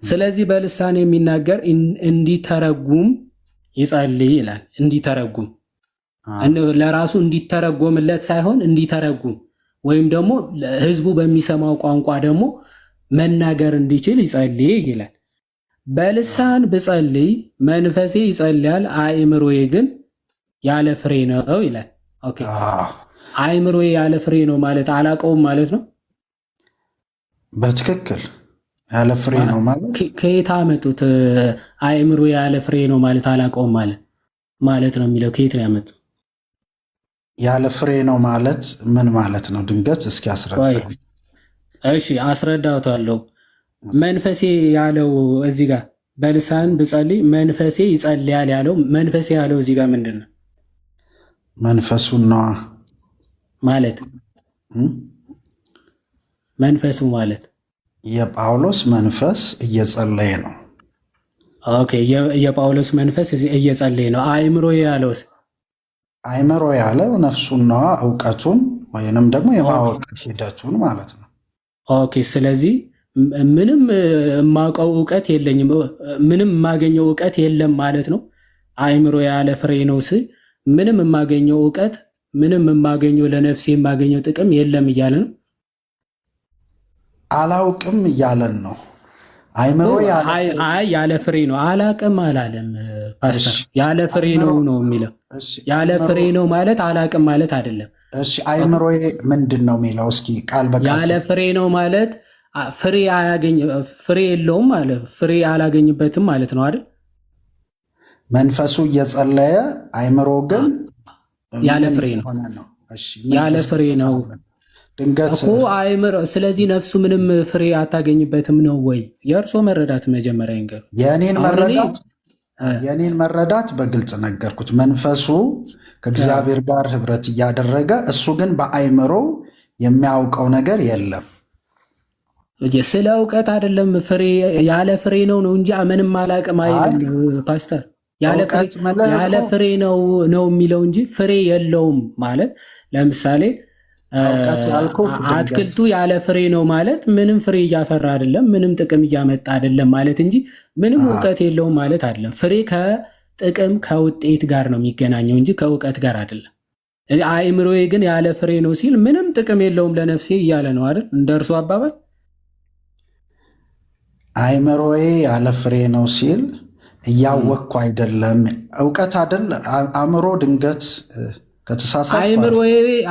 ስለዚህ በልሳን የሚናገር እንዲተረጉም ይጸልይ ይላል። እንዲተረጉም ለራሱ እንዲተረጎምለት ሳይሆን እንዲተረጉም ወይም ደግሞ ህዝቡ በሚሰማው ቋንቋ ደግሞ መናገር እንዲችል ይጸልይ ይላል። በልሳን ብጸልይ መንፈሴ ይጸልያል፣ አእምሮዬ ግን ያለ ፍሬ ነው ይላል። ኦኬ አእምሮዬ ያለ ፍሬ ነው ማለት አላቀውም ማለት ነው። በትክክል ያለ ፍሬ ነው ማለት ከየት አመጡት? አእምሮዬ ያለ ፍሬ ነው ማለት አላቀውም ማለት ነው የሚለው ከየት ነው ያመጡት? ያለ ፍሬ ነው ማለት ምን ማለት ነው? ድንገት እስኪ አስረዳኝ። እሺ አስረዳውታለሁ። መንፈሴ ያለው እዚህ ጋር በልሳን ብጸልይ መንፈሴ ይጸልያል ያለው መንፈሴ ያለው እዚህ ጋር ምንድን ነው? መንፈሱን ነዋ ማለት መንፈሱ ማለት የጳውሎስ መንፈስ እየጸለየ ነው። ኦኬ የጳውሎስ መንፈስ እየጸለየ ነው። አእምሮ ያለውስ? አእምሮ ያለው ነፍሱን ነዋ፣ እውቀቱን ወይንም ደግሞ የማወቅ ሂደቱን ማለት ነው። ኦኬ ስለዚህ ምንም የማውቀው እውቀት የለኝም፣ ምንም የማገኘው እውቀት የለም ማለት ነው። አእምሮ ያለ ፍሬ ነው ስል ምንም የማገኘው እውቀት ምንም የማገኘው ለነፍሴ የማገኘው ጥቅም የለም እያለ ነው። አላውቅም እያለን ነው። አእምሮ ያለ ፍሬ ነው። አላቅም አላለም ፓስተር። ያለ ፍሬ ነው ነው የሚለው። ያለ ፍሬ ነው ማለት አላቅም ማለት አይደለም። እሺ አእምሮ ምንድን ነው የሚለው? እስኪ ቃል በቃል ያለ ፍሬ ነው ማለት ፍሬ የለውም ማለት ፍሬ አላገኝበትም ማለት ነው አይደል? መንፈሱ እየጸለየ አእምሮ ግን ያለ ፍሬ ነው። ያለ ፍሬ ነው ድንገት እኮ አእምሮ። ስለዚህ ነፍሱ ምንም ፍሬ አታገኝበትም ነው ወይ? የእርሶ መረዳት መጀመሪያ ይንገሩ። የእኔን መረዳት በግልጽ ነገርኩት። መንፈሱ ከእግዚአብሔር ጋር ህብረት እያደረገ እሱ ግን በአእምሮ የሚያውቀው ነገር የለም። ስለ እውቀት አይደለም። ፍሬ ያለ ፍሬ ነው እንጂ ምንም አላቅም አይልም ፓስተር። ያለ ፍሬ ነው የሚለው እንጂ ፍሬ የለውም ማለት ለምሳሌ አትክልቱ ያለ ፍሬ ነው ማለት ምንም ፍሬ እያፈራ አይደለም፣ ምንም ጥቅም እያመጣ አይደለም ማለት እንጂ ምንም እውቀት የለውም ማለት አይደለም። ፍሬ ከጥቅም ከውጤት ጋር ነው የሚገናኘው እንጂ ከእውቀት ጋር አይደለም። አእምሮዬ ግን ያለ ፍሬ ነው ሲል ምንም ጥቅም የለውም ለነፍሴ እያለ ነው አይደል? እንደ እርሱ አባባል አእምሮዬ ያለ ፍሬ ነው ሲል እያወቅኩ አይደለም፣ እውቀት አይደል? አእምሮ ድንገት ከተሳሳተ አእምሮ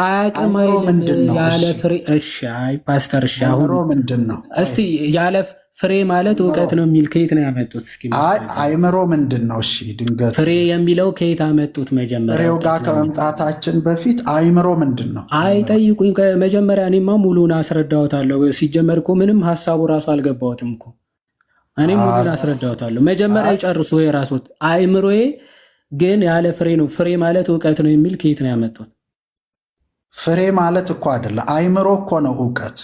አያውቅም አይደለም ያለ ፍሬ። እሺ አይ ፓስተር፣ እሺ አሁን ምንድን ነው እስቲ ያለ ፍሬ ማለት እውቀት ነው የሚል ከየት ነው ያመጡት? እስኪ አእምሮ ምንድን ነው? እሺ ድንገት ፍሬ የሚለው ከየት አመጡት? መጀመሪያ ፍሬው ጋር ከመምጣታችን በፊት አእምሮ ምንድን ነው? አይጠይቁኝ ከመጀመሪያ። እኔማ ሙሉን አስረዳዎታለሁ። ሲጀመር እኮ ምንም ሀሳቡ ራሱ አልገባዎትም እኮ። እኔ ሙሉን አስረዳዎታለሁ። መጀመሪያ ይጨርሱ የራስዎት። አእምሮዬ ግን ያለ ፍሬ ነው። ፍሬ ማለት እውቀት ነው የሚል ከየት ነው ያመጡት? ፍሬ ማለት እኮ አይደለም፣ አእምሮ እኮ ነው እውቀት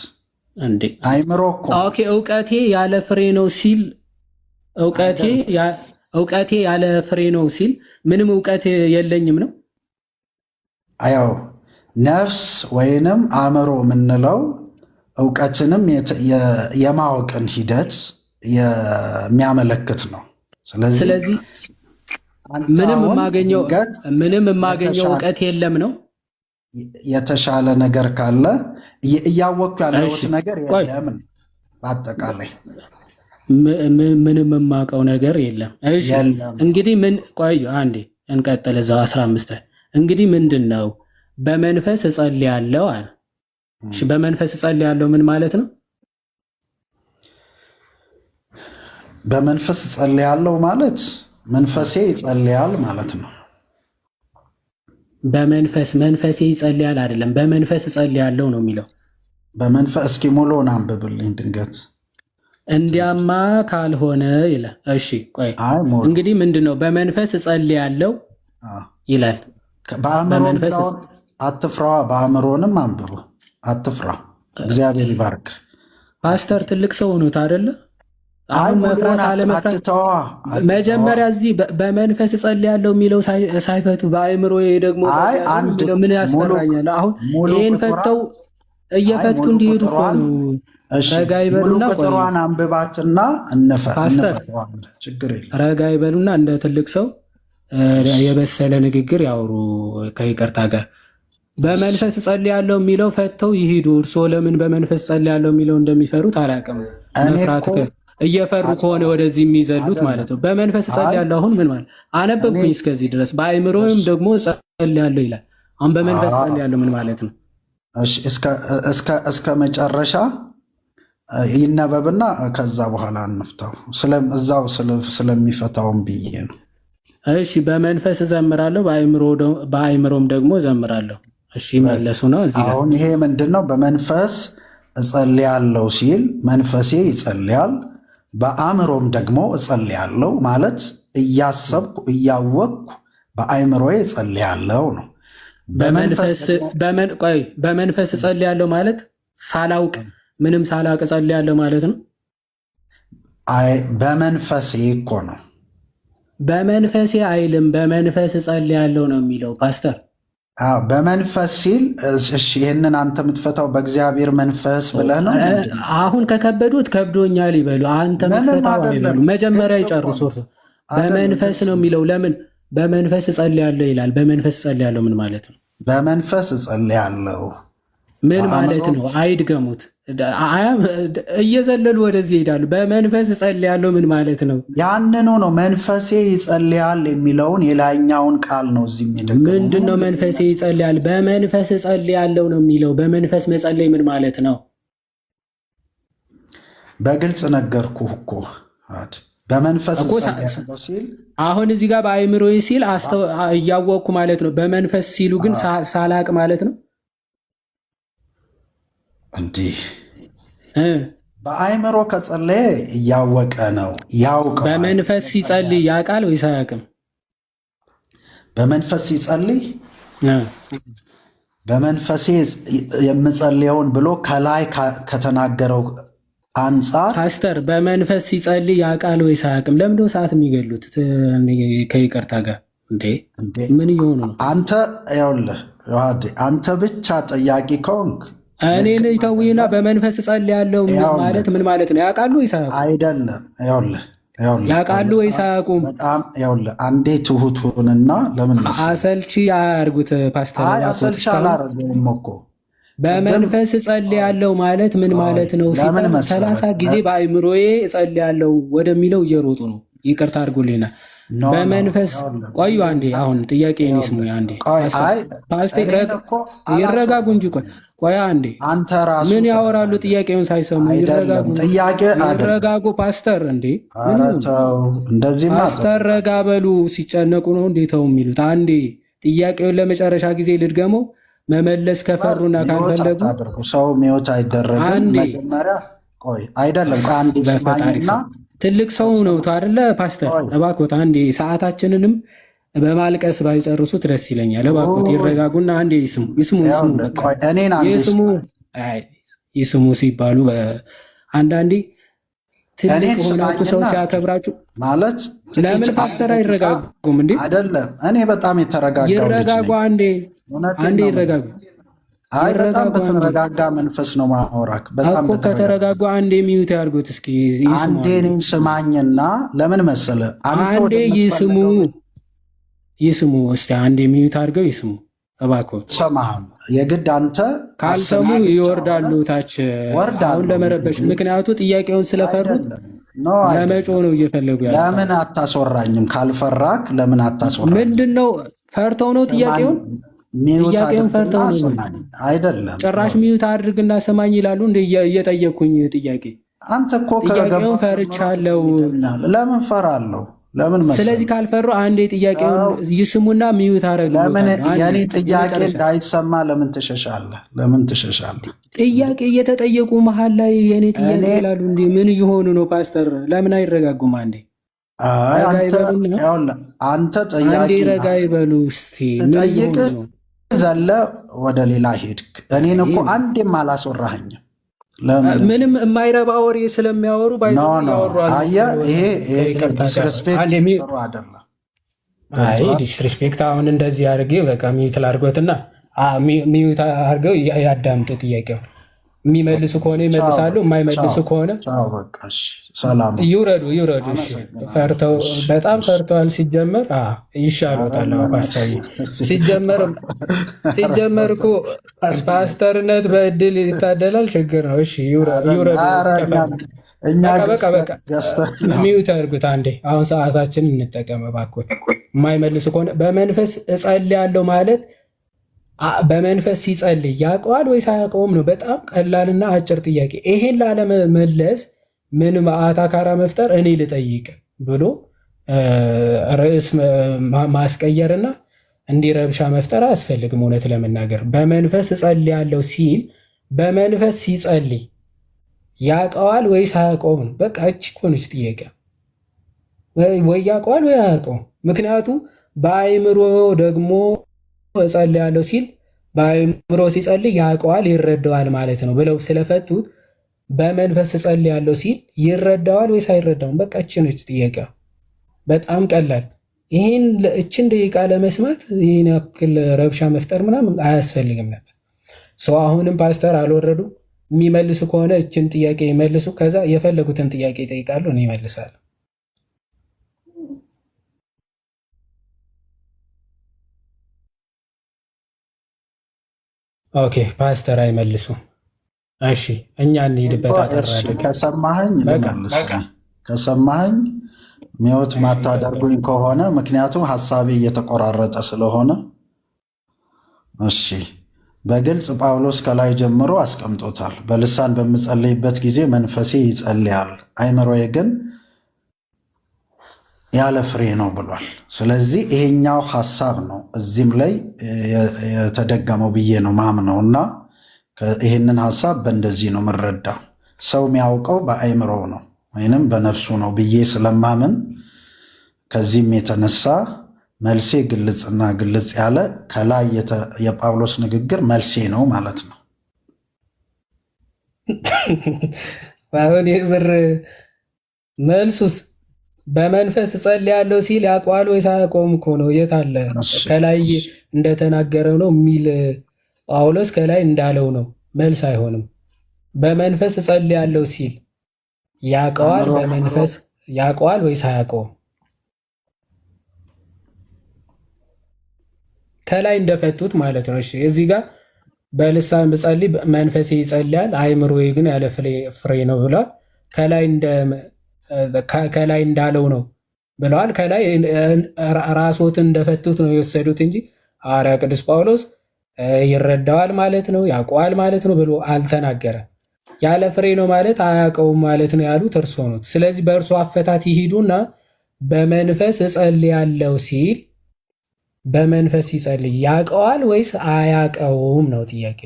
እንዴ። አእምሮ እኮ ኦኬ። እውቀቴ ያለ ፍሬ ነው ሲል እውቀቴ ያለ ፍሬ ነው ሲል ምንም እውቀት የለኝም ነው። ያው ነፍስ ወይንም አእምሮ የምንለው እውቀትንም የማወቅን ሂደት የሚያመለክት ነው። ስለዚህ ምንም የማገኘው እውቀት የለም ነው። የተሻለ ነገር ካለ እያወቅኩ ያለሁት ነገር የለም። በአጠቃላይ ምንም የማውቀው ነገር የለም። እሺ እንግዲህ ቆዩ አንዴ እንቀጥል። እዛው 15 ላይ እንግዲህ ምንድን ነው በመንፈስ እጸልያለሁ አለ። እሺ በመንፈስ እጸልያለሁ ምን ማለት ነው? በመንፈስ እጸልያለሁ ማለት መንፈሴ ይጸልያል ማለት ነው። መንፈሴ ይጸልያል አይደለም፣ በመንፈስ እጸልያለሁ ነው የሚለው። በመንፈስ እስኪ ሙሉውን አንብብልኝ ድንገት። እንዲያማ ካልሆነ ይላል። እሺ ቆይ እንግዲህ ምንድን ነው በመንፈስ እጸልያለሁ ይላል። በአእምሮ አትፍራዋ። በአእምሮንም አንብቡ፣ አትፍራ። እግዚአብሔር ይባርክ። ፓስተር ትልቅ ሰው ሆኖት አይደለ? አሁን መፍራት አለመፍራት መጀመሪያ እዚህ በመንፈስ እጸልያለሁ የሚለው ሳይፈቱ በአእምሮ ደግሞ ምን ያስፈራኛል? አሁን ይህን ፈተው እየፈቱ እንዲሄዱ እኮ ነው። ረጋ ይበሉና ቁጥሯን አንብባትና ችግር የለም። ረጋ ይበሉና እንደ ትልቅ ሰው የበሰለ ንግግር ያወሩ ከይቅርታ ጋር። በመንፈስ እጸልያለሁ የሚለው ፈተው ይሄዱ። እርስዎ ለምን በመንፈስ እጸልያለሁ የሚለው እንደሚፈሩት አላውቅም። መፍራት እየፈሩ ከሆነ ወደዚህ የሚዘሉት ማለት ነው። በመንፈስ እጸልያለሁ አሁን ምን ማለት አነበብኩኝ እስከዚህ ድረስ። በአእምሮም ደግሞ እጸልያለሁ ይላል። አሁን በመንፈስ እጸልያለሁ ምን ማለት ነው? እስከ መጨረሻ ይነበብና ከዛ በኋላ እንፍታው። እዛው ስለሚፈታውም ብዬ ነው። እሺ በመንፈስ እዘምራለሁ በአእምሮም ደግሞ እዘምራለሁ። እሺ መለሱ ነው እዚህ ጋር። አሁን ይሄ ምንድነው? በመንፈስ እጸልያለሁ ሲል መንፈሴ ይጸልያል፣ በአእምሮም ደግሞ እጸልያለሁ ማለት እያሰብኩ እያወቅኩ በአእምሮዬ እጸልያለሁ ነው። በመንፈስ እጸልያለሁ ማለት ሳላውቅ ምንም ሳላውቅ እጸልያለሁ ማለት ነው። በመንፈሴ እኮ ነው። በመንፈሴ አይልም፣ በመንፈስ እጸልያለሁ ነው የሚለው ፓስተር። በመንፈስ ሲል እሺ፣ ይህንን አንተ የምትፈታው በእግዚአብሔር መንፈስ ብለህ ነው። አሁን ከከበዱት ከብዶኛል ይበሉ፣ አንተ የምትፈታው አይበሉ። መጀመሪያ ይጨርሱ። በመንፈስ ነው የሚለው። ለምን በመንፈስ እጸልያለሁ ይላል? በመንፈስ እጸልያለሁ ምን ማለት ነው? በመንፈስ እጸልያለሁ ምን ማለት ነው? አይድገሙት። እየዘለሉ ወደዚህ ይሄዳሉ። በመንፈስ እጸልያለሁ ምን ማለት ነው? ያንኑ ነው መንፈሴ ይጸልያል የሚለውን የላይኛውን ቃል ነው እዚህ የሚደግመው። ምንድን ነው መንፈሴ ይጸልያል? በመንፈስ እጸልያለሁ ነው የሚለው። በመንፈስ መጸለይ ምን ማለት ነው? በግልጽ ነገርኩህ እኮ በመንፈስ ሲል አሁን እዚህ ጋር በአእምሮዬ ሲል እያወቅኩ ማለት ነው። በመንፈስ ሲሉ ግን ሳላቅ ማለት ነው። እንዲህ በአእምሮ ከጸለየ እያወቀ ነው ያውቅ። በመንፈስ ሲጸልይ ያውቃል ወይስ አያውቅም? በመንፈስ ሲጸልይ በመንፈሴ የምጸልየውን ብሎ ከላይ ከተናገረው አንጻር ፓስተር በመንፈስ ሲጸልይ ያውቃል ወይስ አያውቅም? ለምንድነው ሰዓት የሚገሉት? ከይቅርታ ጋር እንዴ ምን እየሆኑ ነው? አንተ ብቻ ጠያቂ ከሆንክ እኔን ተውኝና በመንፈስ እጸልያለሁ ማለት ምን ማለት ነው? ያውቃሉ ወይስ አያውቁም? አይደለም ያውቃሉ ወይስ አያውቁም? በጣም አንዴ ትሁት ሁንና ለምን አሰልቺ አያርጉት ፓስተር። አሰልቺ አላረገውም እኮ በመንፈስ እጸልያለሁ ማለት ምን ማለት ነው? 30 ጊዜ በአእምሮዬ እጸልያለሁ ወደሚለው እየሮጡ ነው። ይቅርታ አድርጉልኝና በመንፈስ ቆዩ አንዴ። አሁን ጥያቄ ይስሙ አንዴ። ፓስተር ይረጋጉ እንጂ ቆይ አንዴ። ምን ያወራሉ? ጥያቄውን ሳይሰሙ ይረጋጉ። ፓስተር እንዴ ፓስተር ረጋ በሉ። ሲጨነቁ ነው እንዴተው የሚሉት። አንዴ ጥያቄውን ለመጨረሻ ጊዜ ልድገመው። መመለስ ከፈሩና ካልፈለጉ ሰው ሚወት አይደረግም። መጀመሪያ ቆይ አይደለም አንዴ ስማኝና ትልቅ ሰው ነው አይደለ ፓስተር? እባክዎት አንዴ ሰዓታችንንም በማልቀስ ባይጨርሱት ደስ ይለኛል። እባክዎት ይረጋጉና አንዴ ይስሙ ሲባሉ አንዳንዴ ትልቅ ሆናችሁ ሰው ሲያከብራችሁ ማለት ለምን ፓስተር አይረጋጉም እንዴ? አይደለም እኔ በጣም የተረጋጋው ይረጋጉ። አንዴ ይረጋጉ። በጣም በተረጋጋ መንፈስ ነው ማወራክ። በጣም ከተረጋጉ አንዴ ሚዩት ያድርጉት እስኪ። አንዴ ስማኝና ለምን መሰለ አንዴ ይስሙ እስቲ አንዴ ሚዩት አድርገው ይስሙ እባክዎት። ሰማህም የግድ አንተ ካልሰሙ ይወርዳሉ ታች አሁን ለመረበሽ። ምክንያቱ ጥያቄውን ስለፈሩት ለመጮ ነው እየፈለጉ ያለው። ለምን አታስወራኝም? ካልፈራክ ለምን አታስወራኝ? ምንድነው ፈርተው ነው ጥያቄውን ፈርተው ነው አይደለም። ጭራሽ ሚዩት አድርግና ሰማኝ ይላሉ። እንደ እየጠየኩኝ ጥያቄ አንተ እኮ ጥያቄውን ፈርቻለሁ። ለምን ፈራለሁ? ለምን መሰለህ? ስለዚህ ካልፈሩ አንዴ ጥያቄውን ይስሙና ሚዩት አደረግልኝ። ለምን የኔ ጥያቄ እንዳይሰማ ለምን ትሸሻለህ? ለምን ትሸሻለህ? ጥያቄ እየተጠየቁ መሀል ላይ የኔ ጥያቄ ይላሉ። እንዴ ምን እየሆኑ ነው ፓስተር? ለምን አይረጋጉም? አንዴ አንተ ጥያቄ ረጋ ይበሉ እስቲ። ጠይቅ ዘለ ወደ ሌላ ሄድክ። እኔን እኮ አንዴም አላስወራኸኝም። ምንም የማይረባ ወሬ ስለሚያወሩ ዲስሪስፔክት አሁን እንደዚህ አድርጌ በቃ ሚዩት ላድርጎትና ሚዩት አድርገው ያዳምጥ ጥያቄው። የሚመልሱ ከሆነ ይመልሳሉ፣ የማይመልሱ ከሆነ ይውረዱ። ፈርተው በጣም ፈርተዋል። ሲጀመር ይሻሉታል። ፓስተር ሲጀመር እኮ ፓስተርነት በእድል ይታደላል። ችግር ነው። እሺ ይውረዱ። በቃ ሚዩት ያድርጉት አንዴ። አሁን ሰዓታችንን እንጠቀም እባክዎት። የማይመልሱ ከሆነ በመንፈስ እጸልያለሁ ማለት በመንፈስ ሲጸልይ ያውቀዋል ወይስ አያውቀውም ነው። በጣም ቀላልና አጭር ጥያቄ። ይሄን ላለመመለስ ምን አታካራ መፍጠር እኔ ልጠይቅ ብሎ ርዕስ ማስቀየርና እንዲረብሻ መፍጠር አያስፈልግም። እውነት ለመናገር በመንፈስ እጸልያለሁ ሲል በመንፈስ ሲጸልይ ያውቀዋል ወይስ አያውቀውም ነው። በቃ እቺ እኮ ነች ጥያቄ። ወይ ያውቀዋል ወይ አያውቀውም። ምክንያቱ በአእምሮ ደግሞ እጸልያለሁ ሲል በአእምሮ ሲጸልይ ያውቀዋል ይረዳዋል ማለት ነው ብለው ስለፈቱት በመንፈስ እጸልያለሁ ሲል ይረዳዋል ወይስ አይረዳውም? በቃ እቺ ነች ጥያቄ። በጣም ቀላል። ይህን እችን ደቂቃ ለመስማት ይህን ያክል ረብሻ መፍጠር ምናምን አያስፈልግም ነበር። ሰው አሁንም ፓስተር አልወረዱ። የሚመልሱ ከሆነ እችን ጥያቄ ይመልሱ። ከዛ የፈለጉትን ጥያቄ ይጠይቃሉ፣ እኔ ይመልሳሉ። ኦኬ ፓስተር አይመልሱም። እሺ እኛ እንሂድበት። ከሰማኸኝ ሚወት ማታደርጉኝ ከሆነ ምክንያቱም ሀሳቤ እየተቆራረጠ ስለሆነ፣ እሺ በግልጽ ጳውሎስ ከላይ ጀምሮ አስቀምጦታል። በልሳን በምጸልይበት ጊዜ መንፈሴ ይጸልያል፣ አይምሮዬ ግን ያለ ፍሬ ነው ብሏል። ስለዚህ ይሄኛው ሀሳብ ነው እዚህም ላይ የተደገመው ብዬ ነው ማምነው እና ይህንን ሀሳብ በእንደዚህ ነው የምረዳው። ሰው የሚያውቀው በአይምሮው ነው ወይንም በነፍሱ ነው ብዬ ስለማምን ከዚህም የተነሳ መልሴ ግልጽና ግልጽ ያለ ከላይ የጳውሎስ ንግግር መልሴ ነው ማለት ነው። አሁን ብር መልሱስ በመንፈስ እጸልያለሁ ሲል ያውቀዋል ወይስ አያውቀውም እኮ ነው። የት አለ? ከላይ እንደተናገረው ነው የሚል ጳውሎስ ከላይ እንዳለው ነው። መልስ አይሆንም። በመንፈስ እጸልያለሁ ሲል ያውቀዋል፣ በመንፈስ ያውቀዋል ወይስ አያውቀውም? ከላይ እንደፈቱት ማለት ነው። እሺ እዚህ ጋር በልሳን ብጸልይ መንፈሴ ይጸልያል፣ አይምሮዬ ግን ያለ ፍሬ ነው ብሏል። ከላይ እንዳለው ነው ብለዋል። ከላይ ራስዎትን እንደፈቱት ነው የወሰዱት እንጂ ሐዋርያ ቅዱስ ጳውሎስ ይረዳዋል ማለት ነው ያውቀዋል ማለት ነው ብሎ አልተናገረም። ያለ ፍሬ ነው ማለት አያውቀውም ማለት ነው ያሉት እርሶ ነው። ስለዚህ በእርሶ አፈታት ይሂዱና በመንፈስ እጸልያለሁ ሲል በመንፈስ ሲጸልይ ያውቀዋል ወይስ አያውቀውም ነው ጥያቄ።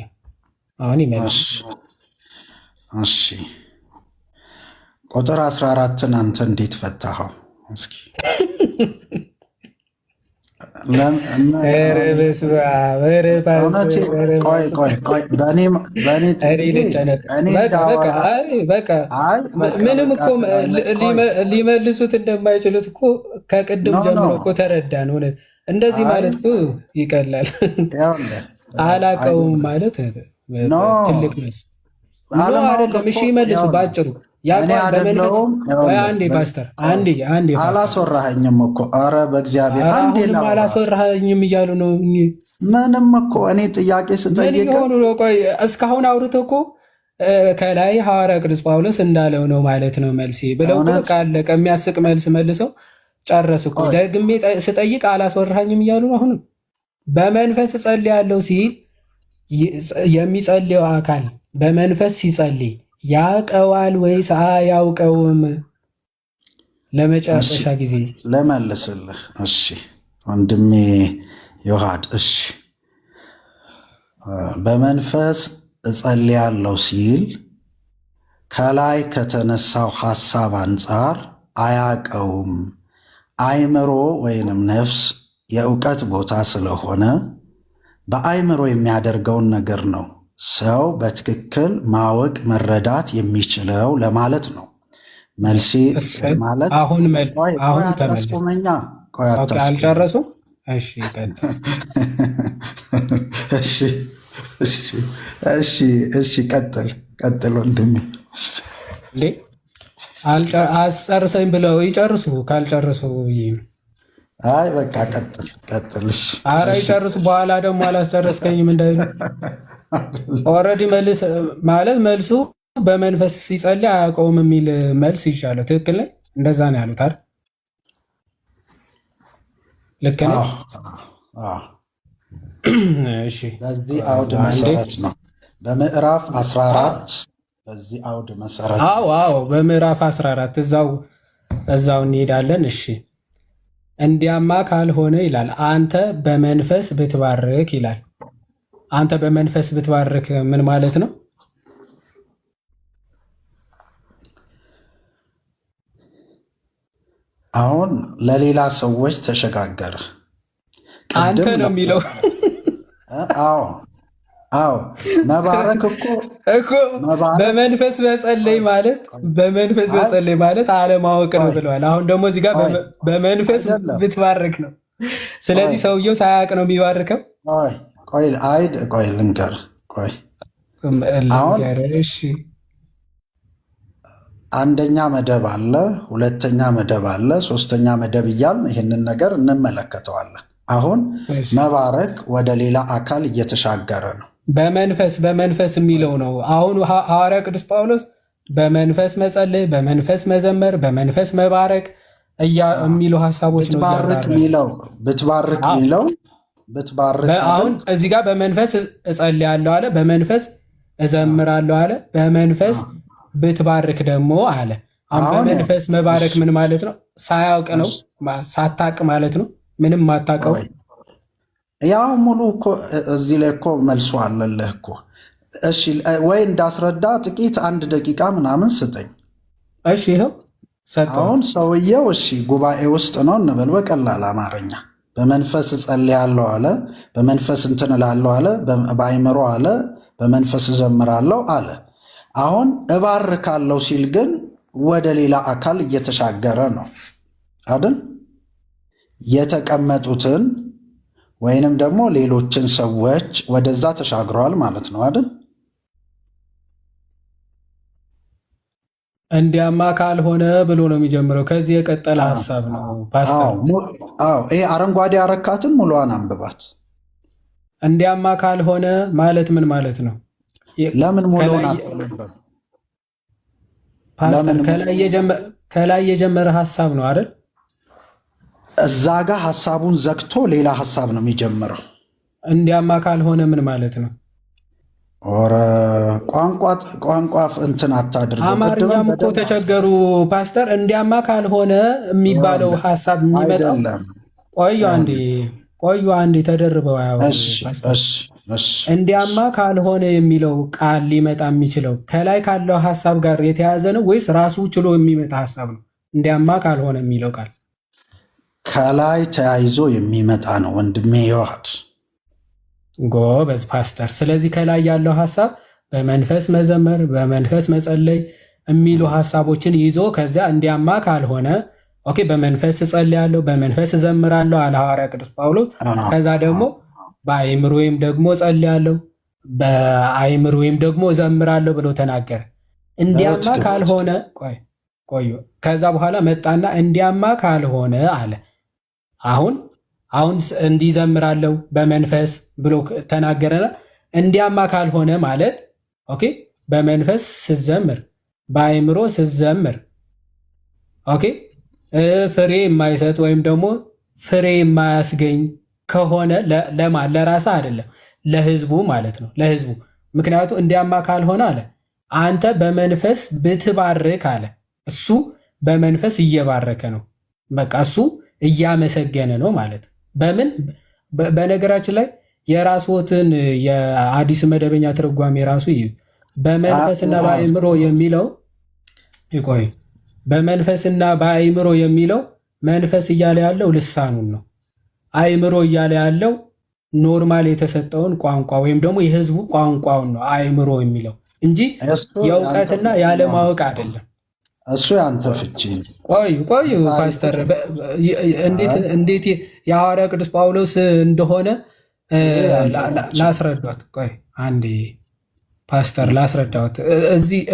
አሁን ይመልስ። እሺ ቁጥር 14ን አንተ እንዴት ፈታኸው? እስኪ ምንም እኮ ሊመልሱት እንደማይችሉት እኮ ከቅድም ጀምሮ እኮ ተረዳን። እውነት እንደዚህ ማለት እኮ ይቀላል። አላውቀውም ማለት ትልቅ መስ አይደለም። እሺ ይመልሱ ባጭሩ። አንዴ ፓስተር አላስወራኸኝም እኮ ኧረ በእግዚአብሔር አንዴ አላስወራኸኝም እያሉ ነው። ምንም እኮ እኔ ጥያቄ ስጠይቅ እስካሁን አውርተው እኮ ከላይ ሐዋርያ ቅዱስ ጳውሎስ እንዳለው ነው ማለት ነው መልሴ ብለው ካለቀ የሚያስቅ መልስ መልሰው ጨረሱ እኮ። ደግሜ ስጠይቅ አላስወራኸኝም እያሉ ነው። አሁንም በመንፈስ እጸልያለሁ ሲል የሚጸልየው አካል በመንፈስ ሲጸልይ ያውቀዋል ወይስ አያውቀውም? ለመጨረሻ ጊዜ ለመልስልህ። እሺ ወንድሜ ዮሐድ፣ እሺ በመንፈስ እጸልያለሁ ሲል ከላይ ከተነሳው ሐሳብ አንጻር አያውቀውም። አእምሮ ወይንም ነፍስ የእውቀት ቦታ ስለሆነ በአእምሮ የሚያደርገውን ነገር ነው ሰው በትክክል ማወቅ መረዳት የሚችለው ለማለት ነው። መልሴ ማለት አሁን አታስቆመኛ። አልጨረሱም? እሺ ቀጥል ወንድሜ። አስጨርሰኝ ብለው ይጨርሱ። ካልጨርሱ አይ በቃ ቀጥል። አረ ይጨርሱ። በኋላ ደግሞ አላስጨረስከኝም እንዳይሉ። ኦልሬዲ መልሱ በመንፈስ ሲጸልይ አያውቀውም የሚል መልስ ይሻለው። ትክክል ነኝ? እንደዛ ነው ያሉት አይደል? ልክ ነኝ? እሺ በዚህ አውድ መሰረት ነው በምዕራፍ 14 በዚህ አውድ መሰረት አዎ በምዕራፍ 14 እዛው እንሄዳለን። እሺ እንዲያማ ካልሆነ ይላል አንተ በመንፈስ ብትባርክ ይላል። አንተ በመንፈስ ብትባርክ ምን ማለት ነው? አሁን ለሌላ ሰዎች ተሸጋገረ። አንተ ነው የሚለው። አዎ መባረክ እኮ በመንፈስ መጸለይ ማለት አለማወቅ ነው ብለዋል። አሁን ደግሞ እዚህ ጋር በመንፈስ ብትባርክ ነው። ስለዚህ ሰውየው ሳያውቅ ነው የሚባርከው። ቆይ ልንገር። እሺ አንደኛ መደብ አለ፣ ሁለተኛ መደብ አለ፣ ሶስተኛ መደብ እያልን ይህንን ነገር እንመለከተዋለን። አሁን መባረክ ወደ ሌላ አካል እየተሻገረ ነው። በመንፈስ የሚለው ነው። አሁን ሐዋርያ ቅዱስ ጳውሎስ በመንፈስ መጸለይ፣ በመንፈስ መዘመር፣ በመንፈስ መባረክ የሚሉ ሀሳቦች ነው። ብትባርክ የሚለው አሁን እዚህ ጋር በመንፈስ እጸልያለሁ አለ፣ በመንፈስ እዘምራለሁ አለ፣ በመንፈስ ብትባርክ ደግሞ አለ። አሁን በመንፈስ መባረክ ምን ማለት ነው? ሳያውቅ ነው፣ ሳታቅ ማለት ነው። ምንም ማታውቀው ያው ሙሉ እኮ እዚህ ላይ እኮ መልሶ አለልህ እኮ። እሺ ወይ እንዳስረዳ ጥቂት 1 ደቂቃ ምናምን ስጠኝ። እሺ ይኸው ሰጠው። አሁን ሰውየው እሺ ጉባኤ ውስጥ ነው እንበል፣ በቀላል አማርኛ በመንፈስ እጸልያለሁ አለ፣ በመንፈስ እንትን እላለሁ አለ፣ በአይምሮ አለ፣ በመንፈስ እዘምራለሁ አለ። አሁን እባርካለሁ ሲል ግን ወደ ሌላ አካል እየተሻገረ ነው አይደል? የተቀመጡትን ወይንም ደግሞ ሌሎችን ሰዎች ወደዛ ተሻግረዋል ማለት ነው አይደል? እንዲያማ ካልሆነ ብሎ ነው የሚጀምረው። ከዚህ የቀጠለ ሀሳብ ነው ፓስተር። ይሄ አረንጓዴ አረካትን ሙሉዋን አንብባት። እንዲያማ ካልሆነ ማለት ምን ማለት ነው? ለምን ሙሉውን አትነበር? ፓስተር ከላይ የጀመረ ሀሳብ ነው አይደል? እዛ ጋር ሀሳቡን ዘግቶ ሌላ ሀሳብ ነው የሚጀምረው። እንዲያማ ካልሆነ ምን ማለት ነው? ኦረ ቋንቋ እንትን አታድርገው። አማርኛም እኮ ተቸገሩ ፓስተር። እንዲያማ ካልሆነ የሚባለው ሀሳብ የሚመጣው ቆዩ አንዴ ተደርበው እንዲያማ ካልሆነ የሚለው ቃል ሊመጣ የሚችለው ከላይ ካለው ሀሳብ ጋር የተያያዘ ነው ወይስ ራሱ ችሎ የሚመጣ ሀሳብ ነው? እንዲያማ ካልሆነ የሚለው ቃል ከላይ ተያይዞ የሚመጣ ነው ወንድሜ ዮሐድ። ጎበዝ ፓስተር። ስለዚህ ከላይ ያለው ሀሳብ በመንፈስ መዘመር፣ በመንፈስ መጸለይ የሚሉ ሀሳቦችን ይዞ ከዚያ እንዲያማ ካልሆነ ኦኬ በመንፈስ እጸልያለሁ፣ በመንፈስ እዘምራለሁ አለ ሐዋርያ ቅዱስ ጳውሎስ። ከዛ ደግሞ በአይምሮዬም ደግሞ እጸልያለሁ፣ በአይምሮዬም ደግሞ እዘምራለሁ ብሎ ተናገረ። እንዲያማ ካልሆነ ቆዩ። ከዛ በኋላ መጣና እንዲያማ ካልሆነ አለ። አሁን እንዲዘምራለሁ በመንፈስ ብሎ ተናገረና እንዲያማ ካልሆነ ማለት ኦኬ በመንፈስ ስዘምር፣ በአይምሮ ስዘምር ኦኬ ፍሬ የማይሰጥ ወይም ደግሞ ፍሬ የማያስገኝ ከሆነ ለራስህ አይደለም ለህዝቡ ማለት ነው፣ ለህዝቡ። ምክንያቱ እንዲያማ ካልሆነ አለ አንተ በመንፈስ ብትባርክ አለ። እሱ በመንፈስ እየባረከ ነው። በቃ እሱ እያመሰገነ ነው ማለት በምን በነገራችን ላይ የራስዎትን የአዲስ መደበኛ ትርጓሜ ራሱ በመንፈስና በአእምሮ የሚለው ይቆይ በመንፈስና በአእምሮ የሚለው መንፈስ እያለ ያለው ልሳኑን ነው። አእምሮ እያለ ያለው ኖርማል የተሰጠውን ቋንቋ ወይም ደግሞ የህዝቡ ቋንቋውን ነው አእምሮ የሚለው እንጂ የእውቀትና ያለማወቅ አይደለም። እሱ ያንተ ፍቺ። ቆዩ ፓስተር፣ እንዴት የሐዋርያ ቅዱስ ጳውሎስ እንደሆነ ላስረዳት። ቆይ አንዴ ፓስተር ላስረዳት።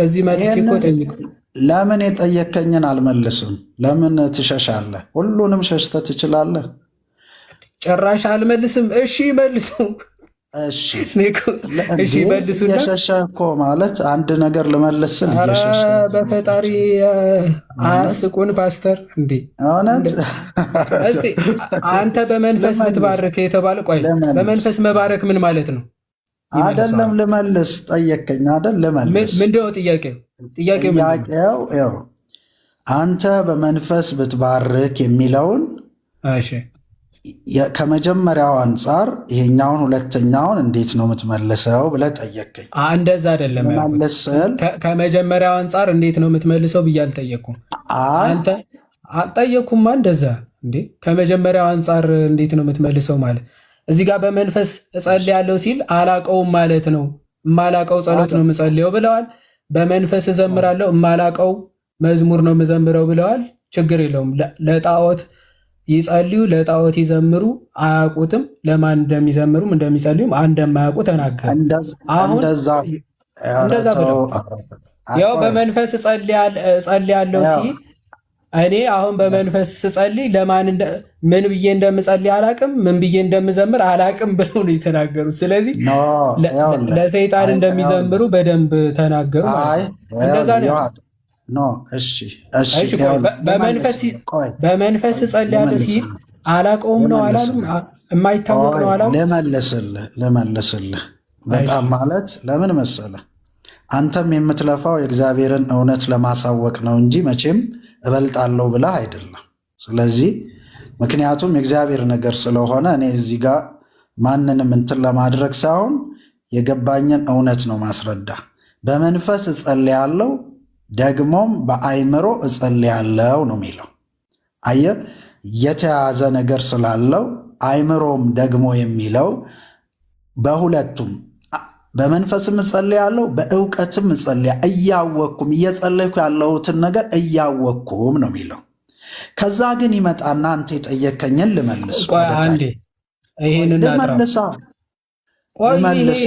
እዚህ መጥቼ እኮ ጠይቁ። ለምን የጠየከኝን አልመልስም? ለምን ትሸሻለህ? ሁሉንም ሸሽተህ ትችላለህ። ጭራሽ አልመልስም። እሺ መልሱ። እሺ መልሱና እየሸሸህ እኮ ማለት አንድ ነገር ልመልስል እየሸሸህ በፈጣሪ አያስቁን ፓስተር። እንዴ እውነት እስቲ አንተ በመንፈስ ብትባርክ የተባለ ቆይ በመንፈስ መባረክ ምን ማለት ነው? አይደለም ልመልስ። ጠየቀኝ አይደል? ልመልስ። ምንድነው ጥያቄው? ጥያቄው አንተ በመንፈስ ብትባርክ የሚለውን እሺ ከመጀመሪያው አንጻር ይሄኛውን ሁለተኛውን እንዴት ነው የምትመልሰው ብለህ ጠየቀኝ። እንደዛ አይደለም ከመጀመሪያው አንጻር እንዴት ነው የምትመልሰው ብዬ አልጠየኩም። አንተ አልጠየኩማ። እንደዛ እንዴ ከመጀመሪያው አንጻር እንዴት ነው የምትመልሰው ማለት እዚህ ጋር በመንፈስ እጸልያለሁ ሲል አላቀውም ማለት ነው። የማላቀው ጸሎት ነው የምጸልየው ብለዋል። በመንፈስ እዘምራለሁ የማላቀው መዝሙር ነው የምዘምረው ብለዋል። ችግር የለውም። ለጣዖት ይጸልዩ፣ ለጣዖት ይዘምሩ፣ አያውቁትም። ለማን እንደሚዘምሩም እንደሚጸልዩም እንደማያውቁ ተናገሩ። አሁን እንደዛ ብለው ያው በመንፈስ እጸልያለሁ ሲል እኔ አሁን በመንፈስ ስጸልይ ለማን ምን ብዬ እንደምጸልይ አላቅም፣ ምን ብዬ እንደምዘምር አላቅም ብለው ነው የተናገሩት። ስለዚህ ለሰይጣን እንደሚዘምሩ በደንብ ተናገሩ። እንደዛ ነው። በመንፈስ እጸልያለሁ ሲል አላቀውም ነው አላሉም? የማይታወቅ ነው አላሉ? ልመልስልህ በጣም ማለት ለምን መሰለህ አንተም የምትለፋው የእግዚአብሔርን እውነት ለማሳወቅ ነው እንጂ መቼም እበልጣለሁ ብለህ አይደለም። ስለዚህ ምክንያቱም የእግዚአብሔር ነገር ስለሆነ እኔ እዚህ ጋር ማንንም እንትን ለማድረግ ሳይሆን የገባኝን እውነት ነው ማስረዳ። በመንፈስ እጸልያለሁ ደግሞም በአእምሮ እጸልያለሁ ነው የሚለው። አየህ የተያዘ ነገር ስላለው አእምሮም ደግሞ የሚለው በሁለቱም በመንፈስም እጸልያለሁ በእውቀትም እያወቅኩም እየጸለይኩ ያለሁትን ነገር እያወቅኩም ነው የሚለው። ከዛ ግን ይመጣና አንተ የጠየከኝን ልመልስ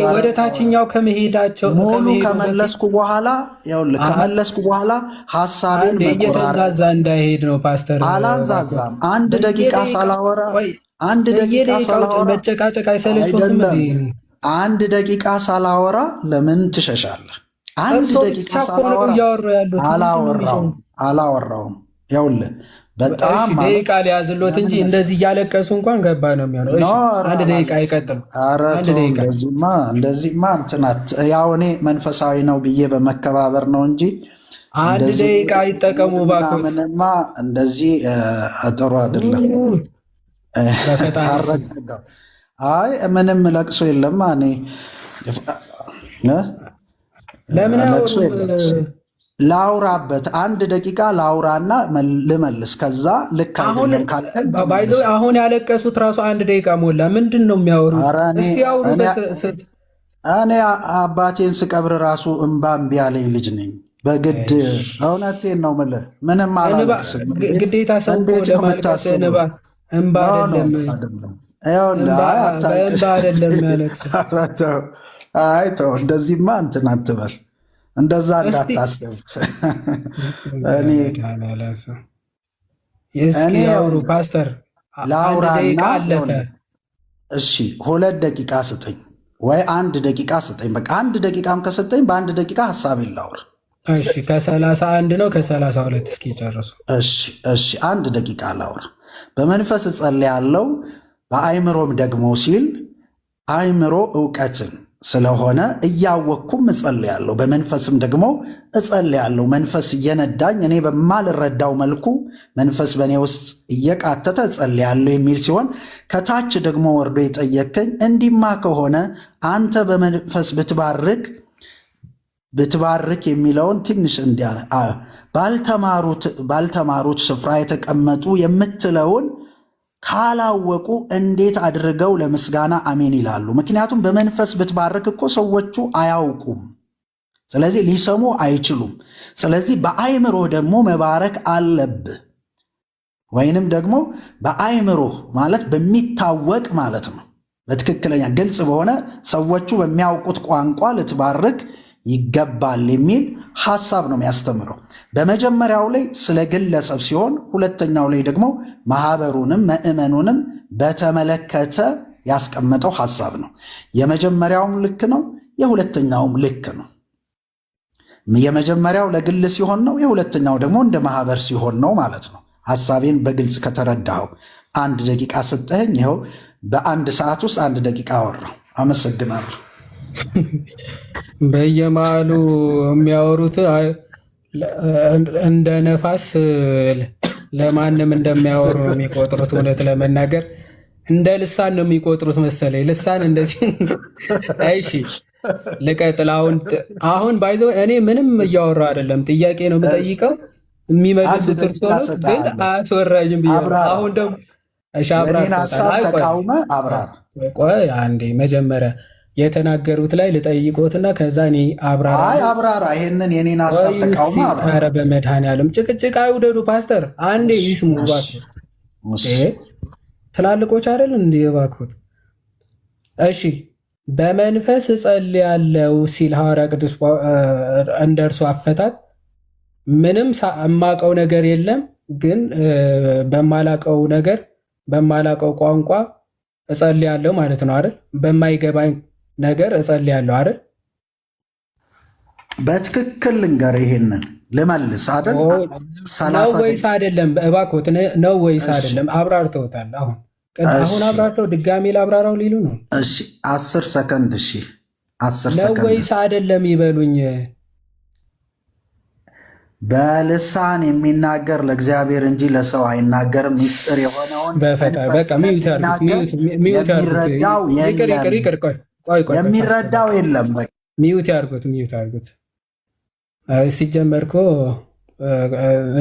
ወደ ታችኛው ከመሄዳቸው ሙሉ ከመለስኩ በኋላ ሀሳቤን እየተንዛዛ እንዳይሄድ ነው ፓስተር። አላንዛዛም። አንድ ደቂቃ ሳላወራ መጨቃጨቅ አይሰለችሁትም? አንድ ደቂቃ ሳላወራ ለምን ትሸሻለህ? አንድ ደቂቃ ሳላወራ አላወራውም። ይኸውልህ በጣም ደቂቃ ሊያዝሎት እንጂ እንደዚህ እያለቀሱ እንኳን ገባ ነው የሚሆነው። አንድ ደቂቃ አይቀጥም። እንደዚህማ እንትናት ያው እኔ መንፈሳዊ ነው ብዬ በመከባበር ነው እንጂ አንድ ደቂቃ ይጠቀሙ እባክዎት። ምንማ እንደዚህ ጥሩ አይደለም። አይ ምንም ለቅሶ የለም። እኔ ለምን ለቅሶ የለም። ላውራበት አንድ ደቂቃ ላውራና ልመልስ። ከዛ ልክ አይደለም ካልከኝ አሁን ያለቀሱት ራሱ አንድ ደቂቃ ሞላ። ምንድን ነው የሚያወሩት? እስቲ አውሩ። እኔ አባቴን ስቀብር ራሱ እምባ እምቢ ያለኝ ልጅ ነኝ። በግድ እውነቴን ነው የምልህ። ምንም አላለቅስም። ግዴታ ሰው ለማልቀስ እምባ አይደለም አይ ተው፣ እንደዚህማ እንትን አትበል፣ እንደዛ እንዳታስብ። ፓስተር ላውራና እሺ 2 ደቂቃ ስጠኝ ወይ 1 ደቂቃ ስጠኝ። በቃ 1 ደቂቃም ከሰጠኝ በ1 ደቂቃ ሀሳቤን ላውራ። እሺ ከ31 ነው ከ32 እስኪ ጨርሱ። እሺ 1 ደቂቃ ላውራ። በመንፈስ እጸልያለሁ በአእምሮም ደግሞ ሲል አእምሮ እውቀትን ስለሆነ እያወቅኩም እጸልያለሁ፣ በመንፈስም ደግሞ እጸልያለሁ። መንፈስ እየነዳኝ እኔ በማልረዳው መልኩ መንፈስ በእኔ ውስጥ እየቃተተ እጸልያለሁ የሚል ሲሆን ከታች ደግሞ ወርዶ የጠየከኝ እንዲማ ከሆነ አንተ በመንፈስ ብትባርክ የሚለውን ትንሽ ባልተማሩት ስፍራ የተቀመጡ የምትለውን ካላወቁ እንዴት አድርገው ለምስጋና አሜን ይላሉ? ምክንያቱም በመንፈስ ብትባርክ እኮ ሰዎቹ አያውቁም፣ ስለዚህ ሊሰሙ አይችሉም። ስለዚህ በአይምሮ ደግሞ መባረክ አለብህ፣ ወይንም ደግሞ በአይምሮ ማለት በሚታወቅ ማለት ነው። በትክክለኛ ግልጽ በሆነ ሰዎቹ በሚያውቁት ቋንቋ ልትባርክ ይገባል የሚል ሐሳብ ነው የሚያስተምረው። በመጀመሪያው ላይ ስለ ግለሰብ ሲሆን፣ ሁለተኛው ላይ ደግሞ ማህበሩንም ምዕመኑንም በተመለከተ ያስቀመጠው ሐሳብ ነው። የመጀመሪያውም ልክ ነው፣ የሁለተኛውም ልክ ነው። የመጀመሪያው ለግል ሲሆን ነው፣ የሁለተኛው ደግሞ እንደ ማህበር ሲሆን ነው ማለት ነው። ሐሳቤን በግልጽ ከተረዳኸው 1 ደቂቃ ሰጠኸኝ። ይኸው በ1 ሰዓት ውስጥ 1 ደቂቃ አወራሁ። አመሰግናለሁ። በየመሃሉ የሚያወሩት እንደ ነፋስ ለማንም እንደሚያወሩ ነው የሚቆጥሩት። እውነት ለመናገር እንደ ልሳን ነው የሚቆጥሩት መሰለኝ። ልሳን እንደዚህ። እሺ ልቀጥል። አሁን ባይዘው እኔ ምንም እያወራሁ አይደለም፣ ጥያቄ ነው የምጠይቀው። የሚመልሱት እርሶ ነው፣ ግን አያስወራኝም ብዬ አሁን ደግሞ ቆይ አንዴ መጀመሪያ የተናገሩት ላይ ልጠይቆትና ከዛ እኔ አብራራ። ይሄንን የኔን ሀሳብ ተቃውሞ ኧረ በመድኃኒዓለም ጭቅጭቅ አይውደዱ ፓስተር፣ አንዴ ይስሙ እባክዎት። ትላልቆች አይደል እንዴ እባክዎት። እሺ በመንፈስ እጸልያለሁ ሲል ሐዋርያ ቅዱስ እንደ እርሱ አፈታት ምንም የማውቀው ነገር የለም፣ ግን በማላውቀው ቋንቋ እጸልያለሁ ማለት ነው አይደል? በማይገባኝ ነገር እጸልያለሁ አይደል? በትክክል ልንገር፣ ይሄንን ልመልስ አይደል? ነው ወይስ አይደለም? እባክዎት ነው ወይስ አይደለም? አብራርተውታል። አሁን አብራርተው ድጋሜ ላብራራው ሊሉ ነው። እሺ 10 ሰከንድ። እሺ 10 ሰከንድ ነው ወይስ አይደለም ይበሉኝ። በልሳን የሚናገር ለእግዚአብሔር እንጂ ለሰው አይናገርም። ሚስጥር የሆነውን የሚረዳው የለም። ሚዩት ያርጉት። ሲጀመር እኮ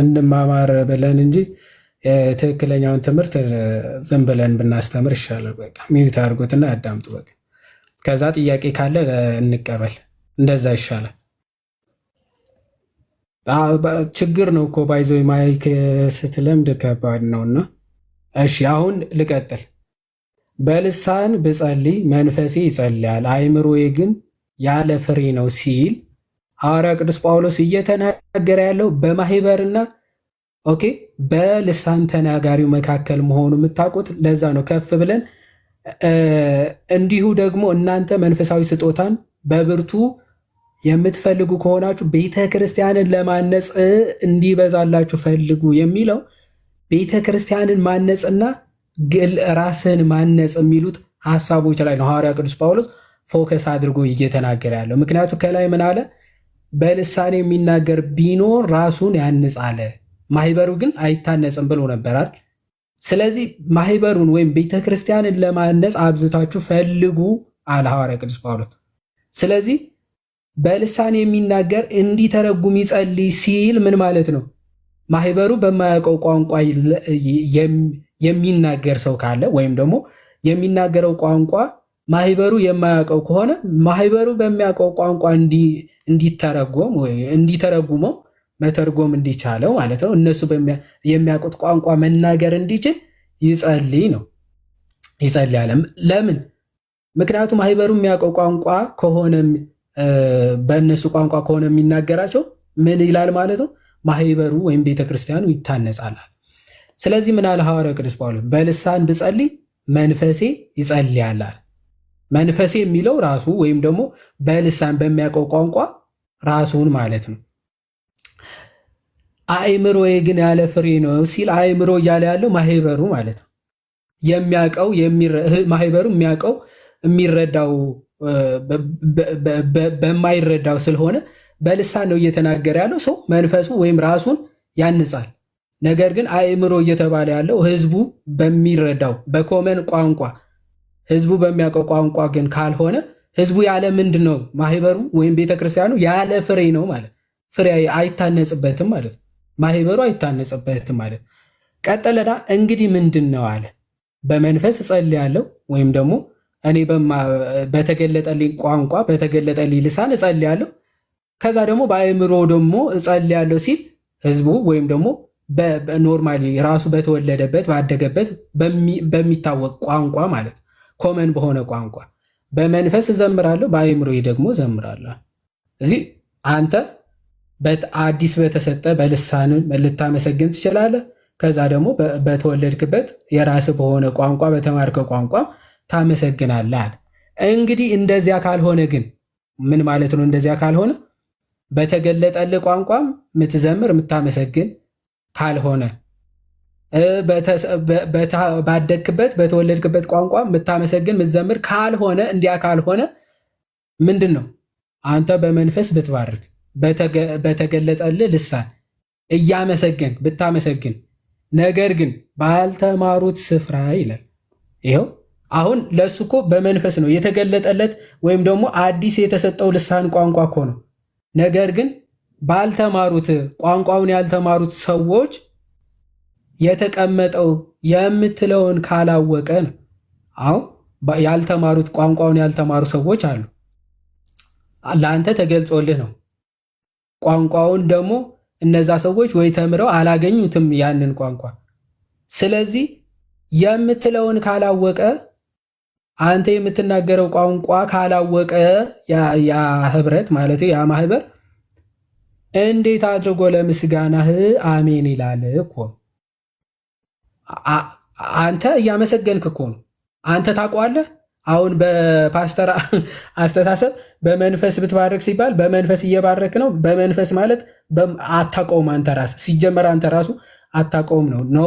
እንማማር ብለን እንጂ ትክክለኛውን ትምህርት ዝም ብለን ብናስተምር ይሻላል። በቃ ሚዩት ያርጉትና ያዳምጡ። በቃ ከዛ ጥያቄ ካለ እንቀበል። እንደዛ ይሻላል። ችግር ነው እኮ ባይዞ ማይክ ስትለምድ ከባድ ነውና። እሺ አሁን ልቀጥል። በልሳን ብጸልይ መንፈሴ ይጸልያል፣ አይምሮዬ ግን ያለ ፍሬ ነው ሲል ሐዋርያ ቅዱስ ጳውሎስ እየተናገረ ያለው በማህበርና በልሳን ተናጋሪው መካከል መሆኑ የምታውቁት ለዛ ነው። ከፍ ብለን እንዲሁ ደግሞ እናንተ መንፈሳዊ ስጦታን በብርቱ የምትፈልጉ ከሆናችሁ ቤተ ክርስቲያንን ለማነጽ እንዲበዛላችሁ ፈልጉ የሚለው ቤተ ክርስቲያንን ማነጽና ራስን ማነጽ የሚሉት ሀሳቦች ላይ ነው ሐዋርያ ቅዱስ ጳውሎስ ፎከስ አድርጎ እየተናገረ ያለው። ምክንያቱም ከላይ ምን አለ? በልሳን የሚናገር ቢኖር ራሱን ያንጽ አለ፣ ማህበሩ ግን አይታነጽም ብሎ ነበራል። ስለዚህ ማህበሩን ወይም ቤተ ክርስቲያንን ለማነጽ አብዝታችሁ ፈልጉ አለ ሐዋርያ ቅዱስ ጳውሎስ። ስለዚህ በልሳን የሚናገር እንዲተረጉም ይጸልይ ሲል ምን ማለት ነው? ማህበሩ በማያውቀው ቋንቋ የሚናገር ሰው ካለ ወይም ደግሞ የሚናገረው ቋንቋ ማህበሩ የማያውቀው ከሆነ ማህበሩ በሚያውቀው ቋንቋ እንዲተረጉመው መተርጎም እንዲቻለው ማለት ነው። እነሱ የሚያውቁት ቋንቋ መናገር እንዲችል ይጸልይ ነው። ይጸልያል። ለምን? ምክንያቱም ማህበሩ የሚያውቀው ቋንቋ ከሆነ በእነሱ ቋንቋ ከሆነ የሚናገራቸው ምን ይላል ማለት ነው? ማህበሩ ወይም ቤተክርስቲያኑ ይታነጻል። ስለዚህ ምን አለ ሐዋርያው ቅዱስ ጳውሎስ? በልሳን ብጸልይ መንፈሴ ይጸልያል። መንፈሴ የሚለው ራሱ ወይም ደግሞ በልሳን በሚያውቀው ቋንቋ ራሱን ማለት ነው። አእምሮዬ ግን ያለ ፍሬ ነው ሲል አእምሮ እያለ ያለው ማህበሩ ማለት ነው። የሚያውቀው ማህበሩ የሚያውቀው የሚረዳው በማይረዳው ስለሆነ በልሳን ነው እየተናገረ ያለው። ሰው መንፈሱ ወይም ራሱን ያንጻል። ነገር ግን አእምሮ እየተባለ ያለው ህዝቡ በሚረዳው በኮመን ቋንቋ ህዝቡ በሚያውቀው ቋንቋ ግን ካልሆነ ህዝቡ ያለ ምንድን ነው? ማህበሩ ወይም ቤተክርስቲያኑ ያለ ፍሬ ነው ማለት፣ ፍሬ አይታነጽበትም ማለት፣ ማህበሩ አይታነጽበትም ማለት። ቀጠለና እንግዲህ ምንድን ነው አለ፣ በመንፈስ እጸልያለሁ ወይም ደግሞ እኔ በተገለጠልኝ ቋንቋ በተገለጠልኝ ልሳን እጸልያለሁ፣ ከዛ ደግሞ በአእምሮ ደግሞ እጸልያለሁ ሲል ህዝቡ ወይም ደግሞ ኖርማሊ ራሱ በተወለደበት ባደገበት በሚታወቅ ቋንቋ ማለት ኮመን በሆነ ቋንቋ በመንፈስ እዘምራለሁ በአእምሮ ደግሞ እዘምራለሁ። እዚህ አንተ አዲስ በተሰጠ በልሳን ልታመሰግን ትችላለህ። ከዛ ደግሞ በተወለድክበት የራስ በሆነ ቋንቋ በተማርከው ቋንቋ ታመሰግናለህ። እንግዲህ እንደዚያ ካልሆነ ግን ምን ማለት ነው? እንደዚያ ካልሆነ በተገለጠልህ ቋንቋም የምትዘምር የምታመሰግን ካልሆነ ባደግክበት በተወለድክበት ቋንቋ የምታመሰግን የምትዘምር ካልሆነ እንዲያ ካልሆነ ምንድን ነው? አንተ በመንፈስ ብትባርክ በተገለጠልህ ልሳን እያመሰገን ብታመሰግን፣ ነገር ግን ባልተማሩት ስፍራ ይላል። ይኸው አሁን ለእሱ እኮ በመንፈስ ነው የተገለጠለት ወይም ደግሞ አዲስ የተሰጠው ልሳን ቋንቋ እኮ ነው። ነገር ግን ባልተማሩት ቋንቋውን ያልተማሩት ሰዎች የተቀመጠው የምትለውን ካላወቀ ነው። አሁን ያልተማሩት ቋንቋውን ያልተማሩ ሰዎች አሉ። ለአንተ ተገልጾልህ ነው። ቋንቋውን ደግሞ እነዛ ሰዎች ወይ ተምረው አላገኙትም ያንን ቋንቋ። ስለዚህ የምትለውን ካላወቀ አንተ የምትናገረው ቋንቋ ካላወቀ ያ ህብረት ማለት ያ ማህበር እንዴት አድርጎ ለምስጋናህ አሜን ይላል እኮ። አንተ እያመሰገንክ እኮ ነው። አንተ ታውቀዋለህ። አሁን በፓስተር አስተሳሰብ በመንፈስ ብትባረክ ሲባል በመንፈስ እየባረክ ነው። በመንፈስ ማለት አታውቀውም። አንተ ራስህ ሲጀመር አንተ ራሱ አታውቀውም ነው። ኖ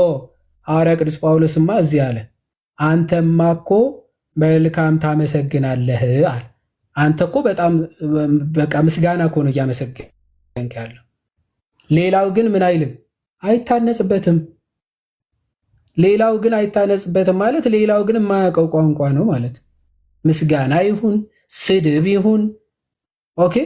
ሐዋርያ ቅዱስ ጳውሎስማ እዚህ አለ፣ አንተማ እኮ መልካም ታመሰግናለህ አለ። አንተ እኮ በጣም በቃ ምስጋና እኮ ነው እያመሰገንክ ያለው። ሌላው ግን ምን አይልም፣ አይታነጽበትም። ሌላው ግን አይታነጽበትም ማለት ሌላው ግን የማያውቀው ቋንቋ ነው ማለት። ምስጋና ይሁን ስድብ ይሁን ኦኬ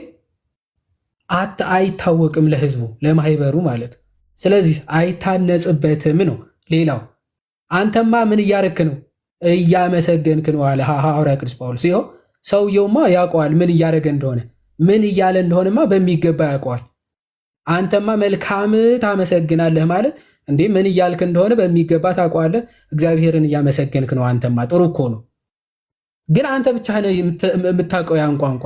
አይታወቅም ለህዝቡ ለማህበሩ ማለት። ስለዚህ አይታነጽበትም ነው። ሌላው አንተማ ምን እያረክ ነው? እያመሰገንክ ነው አለ ሐዋርያ ቅዱስ ጳውሎስ። ይኸው ሰውየውማ ያውቀዋል ምን እያደረገ እንደሆነ፣ ምን እያለ እንደሆነማ በሚገባ ያውቀዋል። አንተማ መልካም ታመሰግናለህ ማለት እንዴ ምን እያልክ እንደሆነ በሚገባ ታውቀዋለህ። እግዚአብሔርን እያመሰገንክ ነው። አንተማ ጥሩ እኮ ነው። ግን አንተ ብቻ ነህ የምታውቀው ያን ቋንቋ፣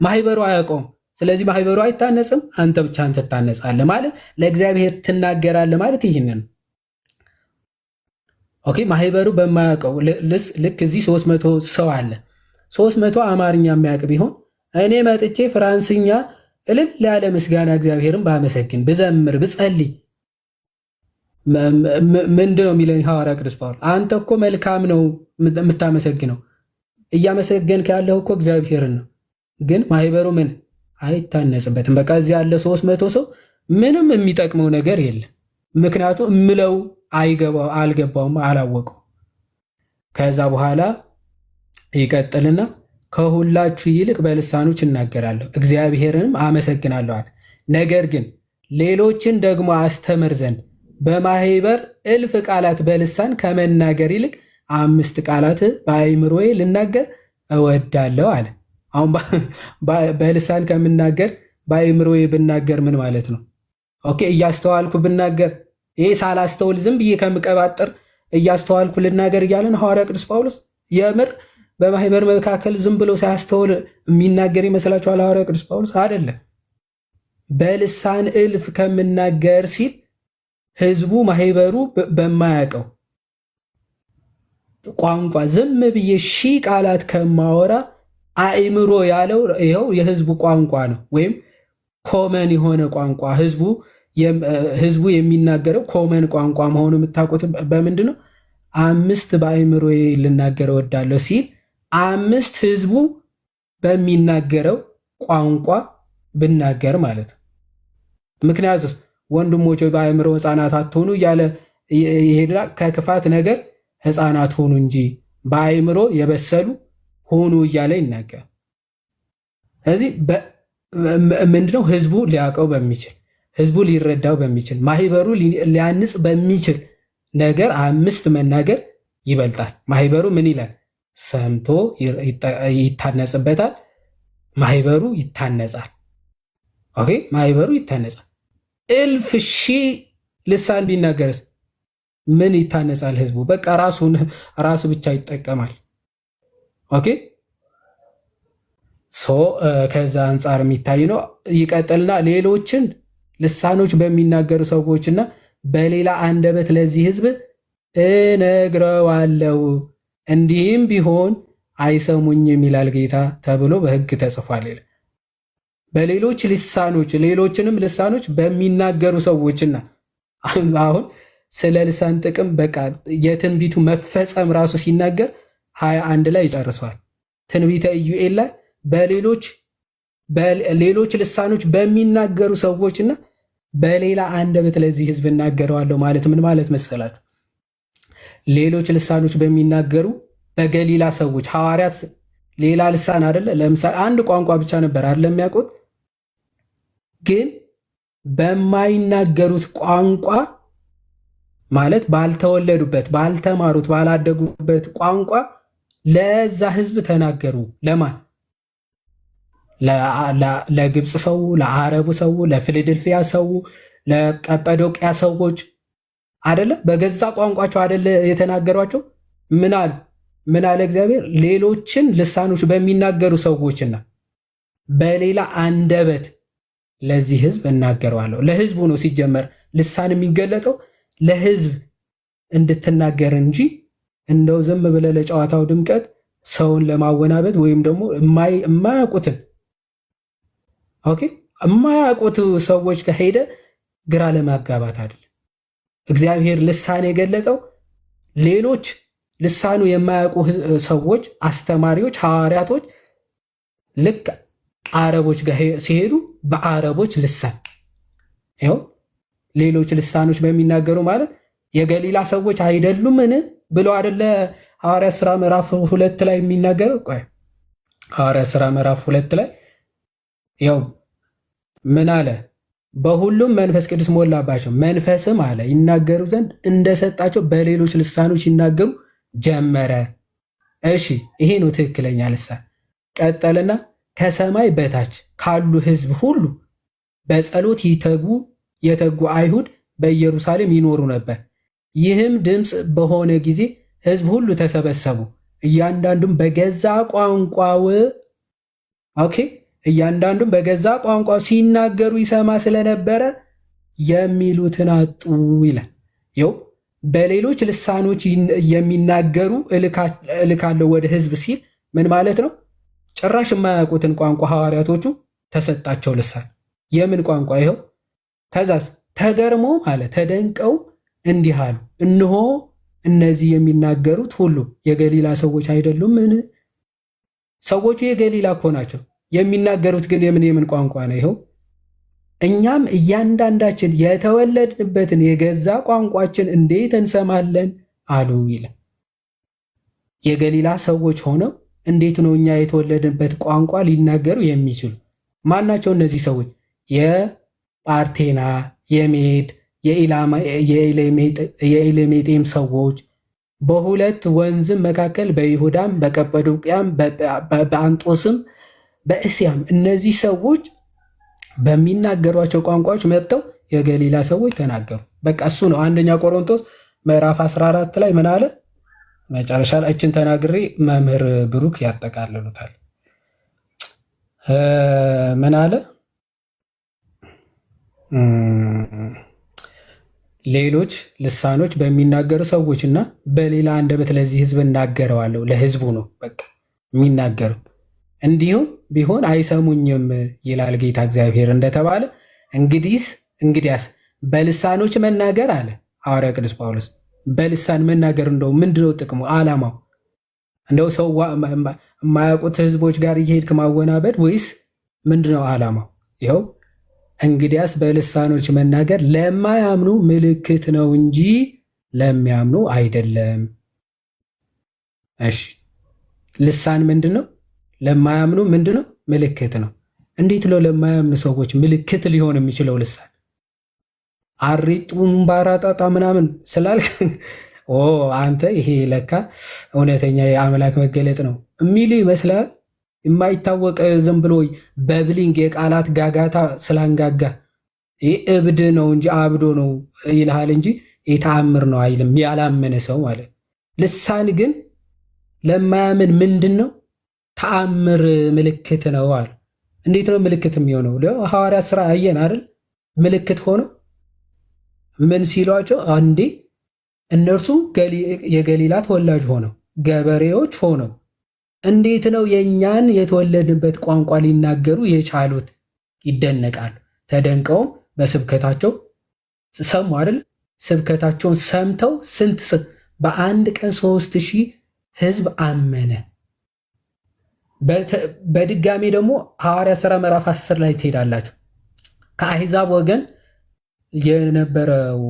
ማህበሩ አያውቀውም። ስለዚህ ማህበሩ አይታነጽም፣ አንተ ብቻ አንተ ትታነጻለህ ማለት ለእግዚአብሔር ትናገራለህ ማለት ይህንን። ኦኬ ማህበሩ በማያውቀው ልክ እዚህ 300 ሰው አለ። 300 አማርኛ የሚያውቅ ቢሆን እኔ መጥቼ ፍራንስኛ እልል ያለ ምስጋና እግዚአብሔርን ባመሰግን ብዘምር ብጸልይ ምንድን ነው የሚለኝ ሐዋርያ ቅዱስ ጳውሎስ? አንተ እኮ መልካም ነው የምታመሰግነው፣ እያመሰገንክ ያለው እኮ እግዚአብሔርን ነው። ግን ማህበሩ ምን አይታነጽበትም። በቃ እዚህ ያለ 300 ሰው ምንም የሚጠቅመው ነገር የለም። ምክንያቱም እምለው አልገባውም፣ አላወቀው። ከዛ በኋላ ይቀጥልና ከሁላችሁ ይልቅ በልሳኖች እናገራለሁ እግዚአብሔርንም አመሰግናለሁ አለ። ነገር ግን ሌሎችን ደግሞ አስተምር ዘንድ በማህበር 1000 ቃላት በልሳን ከመናገር ይልቅ 5 ቃላት በአእምሮዬ ልናገር እወዳለሁ አለ። አሁን በልሳን ከምናገር በአእምሮዬ ብናገር ምን ማለት ነው? ኦኬ እያስተዋልኩ ብናገር፣ ይሄ ሳላስተውል ዝም ብዬ ከምቀባጥር እያስተዋልኩ ልናገር እያለን ሐዋርያ ቅዱስ ጳውሎስ የምር በማህበር መካከል ዝም ብሎ ሳያስተውል የሚናገር ይመስላችኋል? ሐዋርያ ቅዱስ ጳውሎስ አይደለም። በልሳን 1000 ከምናገር ሲል ህዝቡ ማህበሩ በማያውቀው ቋንቋ ዝም ብዬ 1000 ቃላት ከማወራ አእምሮ ያለው ይኸው የህዝቡ ቋንቋ ነው፣ ወይም ኮመን የሆነ ቋንቋ ህዝቡ የሚናገረው ኮመን ቋንቋ መሆኑ የምታውቁት በምንድን ነው? 5 በአእምሮ ልናገር እወዳለሁ ሲል 5 ህዝቡ በሚናገረው ቋንቋ ብናገር ማለት ነው። ምክንያቱም ወንድሞች በአእምሮ ሕፃናት አትሆኑ እያለ ይሄዳል። ከክፋት ነገር ሕፃናት ሆኑ እንጂ በአእምሮ የበሰሉ ሆኑ እያለ ይናገር። ስለዚህ ምንድነው ህዝቡ ሊያውቀው በሚችል ህዝቡ ሊረዳው በሚችል ማህበሩ ሊያንጽ በሚችል ነገር 5 መናገር ይበልጣል። ማህበሩ ምን ይላል? ሰምቶ ይታነጽበታል። ማህበሩ ይታነጻል። ኦኬ፣ ማህበሩ ይታነጻል። 1000 ልሳን ቢናገርስ ምን ይታነጻል? ህዝቡ በቃ ራሱ ብቻ ይጠቀማል። ኦኬ፣ ከዛ አንጻር የሚታይ ነው። ይቀጥልና ሌሎችን ልሳኖች በሚናገሩ ሰዎችና በሌላ አንደበት ለዚህ ህዝብ እነግረዋለሁ፣ እንዲህም ቢሆን አይሰሙኝም ይላል ጌታ ተብሎ በሕግ ተጽፏል። በሌሎች ልሳኖች ሌሎችንም ልሳኖች በሚናገሩ ሰዎችና አሁን ስለ ልሳን ጥቅም በቃ የትንቢቱ መፈጸም ራሱ ሲናገር 21 ላይ ይጨርሰዋል። ትንቢተ ኢዩኤል ላይ ሌሎች ልሳኖች በሚናገሩ ሰዎችና በሌላ አንደበት ለዚህ ህዝብ እናገረዋለሁ ማለት ምን ማለት መሰላት? ሌሎች ልሳኖች በሚናገሩ በገሊላ ሰዎች ሐዋርያት ሌላ ልሳን አይደለ? ለምሳሌ አንድ ቋንቋ ብቻ ነበር አይደለም የሚያውቁት፣ ግን በማይናገሩት ቋንቋ ማለት ባልተወለዱበት፣ ባልተማሩት፣ ባላደጉበት ቋንቋ ለዛ ህዝብ ተናገሩ። ለማን? ለግብፅ ሰው፣ ለአረቡ ሰው፣ ለፊላዴልፊያ ሰው፣ ለቀጰዶቅያ ሰዎች አደለ? በገዛ ቋንቋቸው አደለ የተናገሯቸው። ምን አለ እግዚአብሔር? ሌሎችን ልሳኖች በሚናገሩ ሰዎችና በሌላ አንደበት ለዚህ ህዝብ እናገረዋለሁ። ለህዝቡ ነው ሲጀመር ልሳን የሚገለጠው ለህዝብ እንድትናገር እንጂ እንደው ዝም ብለህ ለጨዋታው ድምቀት ሰውን ለማወናበድ ወይም ደግሞ የማያውቁትን የማያውቁት ሰዎች ከሄደ ግራ ለማጋባት አይደለም። እግዚአብሔር ልሳን የገለጠው ሌሎች ልሳኑ የማያውቁ ሰዎች፣ አስተማሪዎች፣ ሐዋርያቶች ልክ አረቦች ጋር ሲሄዱ በአረቦች ልሳን ይኸው ሌሎች ልሳኖች በሚናገሩ ማለት የገሊላ ሰዎች አይደሉምን ብሎ አይደለ ሐዋርያት ሥራ ምዕራፍ 2 ላይ የሚናገረው። ሐዋርያት ሥራ ምዕራፍ 2 ላይ ያው ምን አለ? በሁሉም መንፈስ ቅዱስ ሞላባቸው፣ መንፈስም አለ ይናገሩ ዘንድ እንደሰጣቸው በሌሎች ልሳኖች ይናገሩ ጀመረ። እሺ ይሄ ነው ትክክለኛ ልሳን። ቀጠልና ከሰማይ በታች ካሉ ሕዝብ ሁሉ በጸሎት የተጉ አይሁድ በኢየሩሳሌም ይኖሩ ነበር። ይህም ድምፅ በሆነ ጊዜ ሕዝብ ሁሉ ተሰበሰቡ፣ እያንዳንዱም በገዛ ቋንቋው እያንዳንዱም በገዛ ቋንቋው ሲናገሩ ይሰማ ስለነበረ የሚሉትን አጡ ይላል። ይኸው በሌሎች ልሳኖች የሚናገሩ እልካለሁ ወደ ሕዝብ ሲል ምን ማለት ነው? ጭራሽ የማያውቁትን ቋንቋ ሐዋርያቶቹ ተሰጣቸው ልሳን። የምን ቋንቋ? ይኸው ከዛስ ተገርሞ አለ ተደንቀው እንዲህ አሉ፣ እነሆ እነዚህ የሚናገሩት ሁሉ የገሊላ ሰዎች አይደሉምን? ሰዎቹ የገሊላ እኮ ናቸው። የሚናገሩት ግን የምን ቋንቋ ነው? ይኸው እኛም እያንዳንዳችን የተወለድንበትን የገዛ ቋንቋችን እንዴት እንሰማለን አሉ ይላል። የገሊላ ሰዎች ሆነው እንዴት ነው እኛ የተወለድንበት ቋንቋ ሊናገሩ የሚችሉ? ማናቸው እነዚህ ሰዎች? የጳርቴና፣ የሜድ፣ የኤሌሜጤም ሰዎች በሁለት ወንዝም መካከል በይሁዳም በቀጰዶቅያም በአንጦስም በእስያም እነዚህ ሰዎች በሚናገሯቸው ቋንቋዎች መጥተው የገሊላ ሰዎች ተናገሩ። በቃ እሱ ነው። አንደኛ ቆሮንቶስ ምዕራፍ 14 ላይ ምን አለ? መጨረሻ ላይ እችን ተናግሬ መምህር ብሩክ ያጠቃልሉታል። ምን አለ? ሌሎች ልሳኖች በሚናገሩ ሰዎችና በሌላ አንደበት ለዚህ ህዝብ እናገረዋለሁ። ለህዝቡ ነው በቃ የሚናገረው። እንዲሁም ቢሆን አይሰሙኝም ይላል ጌታ እግዚአብሔር እንደተባለ እንግዲያስ በልሳኖች መናገር አለ ሐዋርያ ቅዱስ ጳውሎስ። በልሳን መናገር እንደው ምንድነው ጥቅሙ? ዓላማው እንደው ሰው የማያውቁት ህዝቦች ጋር እየሄድክ ማወናበድ ወይስ ምንድነው ዓላማው? ይኸው እንግዲያስ በልሳኖች መናገር ለማያምኑ ምልክት ነው እንጂ ለሚያምኑ አይደለም። እሺ ልሳን ምንድነው? ለማያምኑ ምንድነው? ምልክት ነው። እንዴት ነው ለማያምኑ ሰዎች ምልክት ሊሆን የሚችለው ልሳን? አሪጡም ባራጣጣ ምናምን ስላልክ አንተ ይሄ ለካ እውነተኛ የአምላክ መገለጥ ነው የሚል ይመስላል። የማይታወቅ ዝም ብሎ በብሊንግ የቃላት ጋጋታ ስላንጋጋ ይህ እብድ ነው እንጂ አብዶ ነው ይልሃል እንጂ የተአምር ነው አይልም። ያላመነ ሰው ማለት ልሳን ግን ለማያምን ምንድን ነው? ተአምር ምልክት ነው አለ። እንዴት ነው ምልክት የሚሆነው? ሐዋርያት ሥራ አየን አይደል? ምልክት ሆኖ ምን ሲሏቸው አንዴ እነርሱ የገሊላ ተወላጅ ሆነው ገበሬዎች ሆነው እንዴት ነው የእኛን የተወለድንበት ቋንቋ ሊናገሩ የቻሉት? ይደነቃሉ። ተደንቀውም በስብከታቸው ሰሙ አይደል? ስብከታቸውን ሰምተው ስንት በአንድ ቀን 3000 ህዝብ አመነ። በድጋሚ ደግሞ ሐዋርያ ሥራ ምዕራፍ 10 ላይ ትሄዳላችሁ። ከአሕዛብ ወገን የነበረው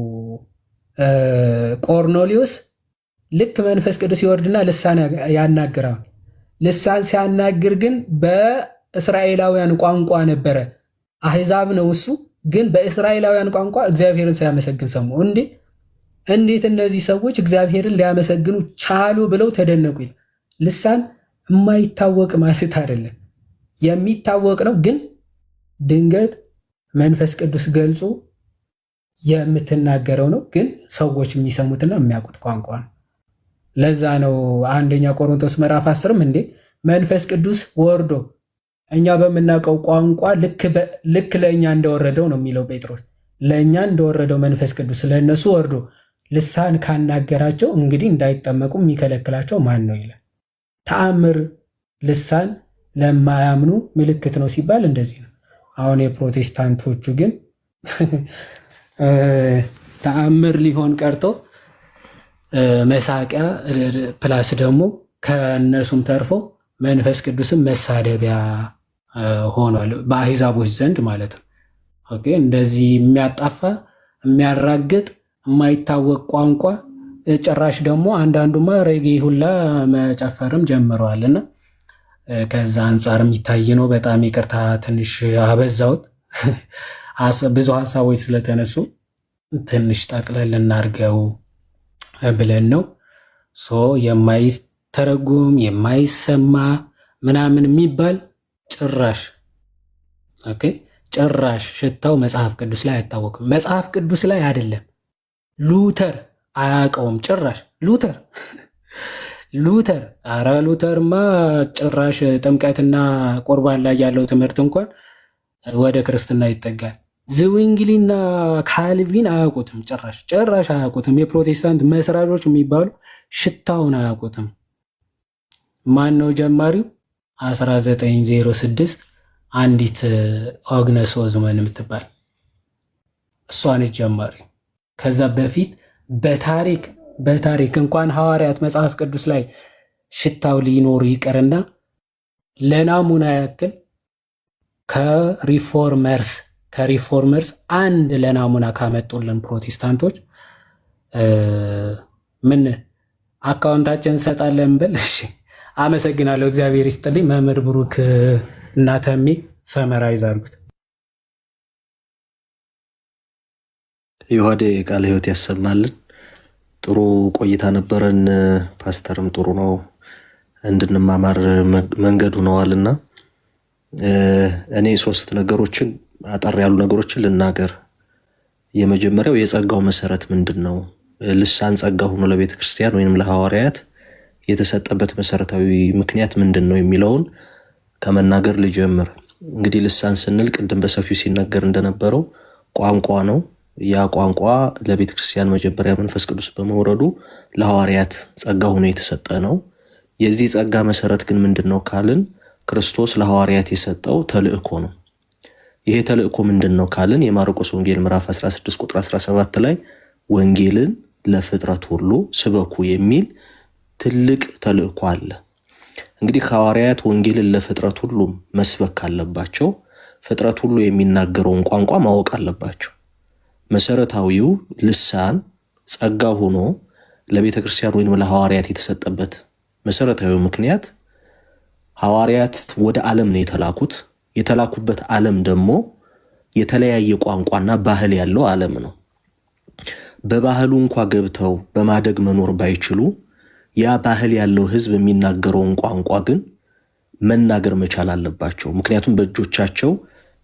ቆርኔሌዎስ ልክ መንፈስ ቅዱስ ይወርድና ልሳን ያናግራል። ልሳን ሲያናግር ግን በእስራኤላውያን ቋንቋ ነበረ። አሕዛብ ነው እሱ፣ ግን በእስራኤላውያን ቋንቋ እግዚአብሔርን ሲያመሰግን ሰሙ። እንዴት እነዚህ ሰዎች እግዚአብሔርን ሊያመሰግኑ ቻሉ ብለው ተደነቁ። ልሳን የማይታወቅ ማለት አይደለም፣ የሚታወቅ ነው። ግን ድንገት መንፈስ ቅዱስ ገልጾ የምትናገረው ነው። ግን ሰዎች የሚሰሙትና የሚያውቁት ቋንቋ ነው። ለዛ ነው አንደኛ ቆሮንቶስ ምዕራፍ 10 እንዴ መንፈስ ቅዱስ ወርዶ እኛ በምናውቀው ቋንቋ ልክ ለእኛ እንደወረደው ነው የሚለው ጴጥሮስ። ለእኛ እንደወረደው መንፈስ ቅዱስ ለእነሱ ወርዶ ልሳን ካናገራቸው እንግዲህ እንዳይጠመቁ የሚከለክላቸው ማን ነው ይላል። ተአምር ልሳን ለማያምኑ ምልክት ነው ሲባል እንደዚህ ነው። አሁን የፕሮቴስታንቶቹ ግን ተአምር ሊሆን ቀርቶ መሳቂያ ፕላስ ደግሞ ከእነሱም ተርፎ መንፈስ ቅዱስም መሳደቢያ ሆኗል በአሕዛቦች ዘንድ ማለት ነው። ኦኬ እንደዚህ የሚያጣፋ የሚያራግጥ የማይታወቅ ቋንቋ ጭራሽ ደግሞ አንዳንዱማ ሬጌ ሁላ መጨፈርም ጀምረዋልና ከዛ አንጻር የሚታይ ነው። በጣም ይቅርታ ትንሽ አበዛሁት። ብዙ ሀሳቦች ስለተነሱ ትንሽ ጠቅለል እናድርገው ብለን ነው። የማይተረጉም የማይሰማ ምናምን የሚባል ጭራሽ ጭራሽ ሽታው መጽሐፍ ቅዱስ ላይ አይታወቅም። መጽሐፍ ቅዱስ ላይ አይደለም ሉተር አያውቀውም ጭራሽ ሉተር አረ ሉተርማ ጭራሽ ጥምቀትና ቁርባን ላይ ያለው ትምህርት እንኳን ወደ ክርስትና ይጠጋል። ዝዊንግሊና ካልቪን አያውቁትም፣ ጭራሽ አያውቁትም። የፕሮቴስታንት መስራቾች የሚባሉ ሽታውን አያውቁትም። ማን ነው ጀማሪው? 1906 አንዲት ኦግነስ ኦዝመን የምትባል እሷ ነች ጀማሪው። ከዛ በፊት በታሪክ እንኳን ሐዋርያት መጽሐፍ ቅዱስ ላይ ሽታው ሊኖር ይቅርና ለናሙና ያክል ከሪፎርመርስ አንድ ለናሙና ካመጡልን ፕሮቴስታንቶች ምን አካውንታችን እንሰጣለን ብል። እሺ አመሰግናለሁ። እግዚአብሔር ይስጥልኝ። መምህር ብሩክ እና ተሜ ሰመራይዝ አድርጉት። የሆዴ ቃለ ሕይወት ያሰማልን። ጥሩ ቆይታ ነበረን። ፓስተርም ጥሩ ነው እንድንማማር መንገዱ ነዋልና እኔ 3 ነገሮችን አጠር ያሉ ነገሮችን ልናገር። የመጀመሪያው የጸጋው መሰረት ምንድን ነው? ልሳን ጸጋ ሆኖ ለቤተ ክርስቲያን ወይንም ለሐዋርያት የተሰጠበት መሰረታዊ ምክንያት ምንድን ነው የሚለውን ከመናገር ልጀምር። እንግዲህ ልሳን ስንል ቅድም በሰፊው ሲነገር እንደነበረው ቋንቋ ነው። ያ ቋንቋ ለቤተ ክርስቲያን መጀመሪያ መንፈስ ቅዱስ በመውረዱ ለሐዋርያት ጸጋ ሆኖ የተሰጠ ነው። የዚህ ጸጋ መሰረት ግን ምንድን ነው ካልን ክርስቶስ ለሐዋርያት የሰጠው ተልእኮ ነው። ይሄ ተልእኮ ምንድን ነው ካልን የማርቆስ ወንጌል ምዕራፍ 16 ቁጥር 17 ላይ ወንጌልን ለፍጥረት ሁሉ ስበኩ የሚል ትልቅ ተልእኮ አለ። እንግዲህ ሐዋርያት ወንጌልን ለፍጥረት ሁሉ መስበክ አለባቸው። ፍጥረት ሁሉ የሚናገረውን ቋንቋ ማወቅ አለባቸው። መሰረታዊው ልሳን ጸጋ ሆኖ ለቤተ ክርስቲያን ወይም ለሐዋርያት የተሰጠበት መሰረታዊ ምክንያት ሐዋርያት ወደ ዓለም ነው የተላኩት። የተላኩበት ዓለም ደግሞ የተለያየ ቋንቋና ባህል ያለው ዓለም ነው። በባህሉ እንኳ ገብተው በማደግ መኖር ባይችሉ ያ ባህል ያለው ህዝብ የሚናገረውን ቋንቋ ግን መናገር መቻል አለባቸው። ምክንያቱም በእጆቻቸው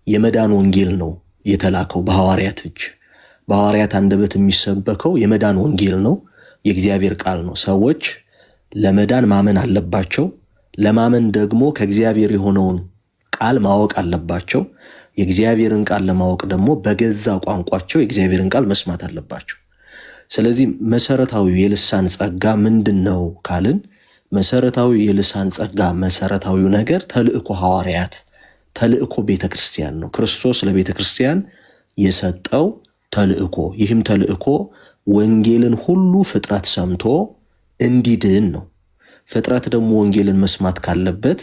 የመዳን ወንጌል ነው የተላከው በሐዋርያት እጅ። በሐዋርያት አንደበት የሚሰበከው የመዳን ወንጌል ነው፣ የእግዚአብሔር ቃል ነው። ሰዎች ለመዳን ማመን አለባቸው። ለማመን ደግሞ ከእግዚአብሔር የሆነውን ቃል ማወቅ አለባቸው። የእግዚአብሔርን ቃል ለማወቅ ደግሞ በገዛ ቋንቋቸው የእግዚአብሔርን ቃል መስማት አለባቸው። ስለዚህ መሰረታዊ የልሳን ጸጋ ምንድነው ካልን መሰረታዊ የልሳን ጸጋ መሰረታዊው ነገር ተልእኮ ሐዋርያት፣ ተልእኮ ቤተክርስቲያን ነው። ክርስቶስ ለቤተክርስቲያን የሰጠው ተልእኮ፣ ይህም ተልእኮ ወንጌልን ሁሉ ፍጥረት ሰምቶ እንዲድን ነው። ፍጥረት ደግሞ ወንጌልን መስማት ካለበት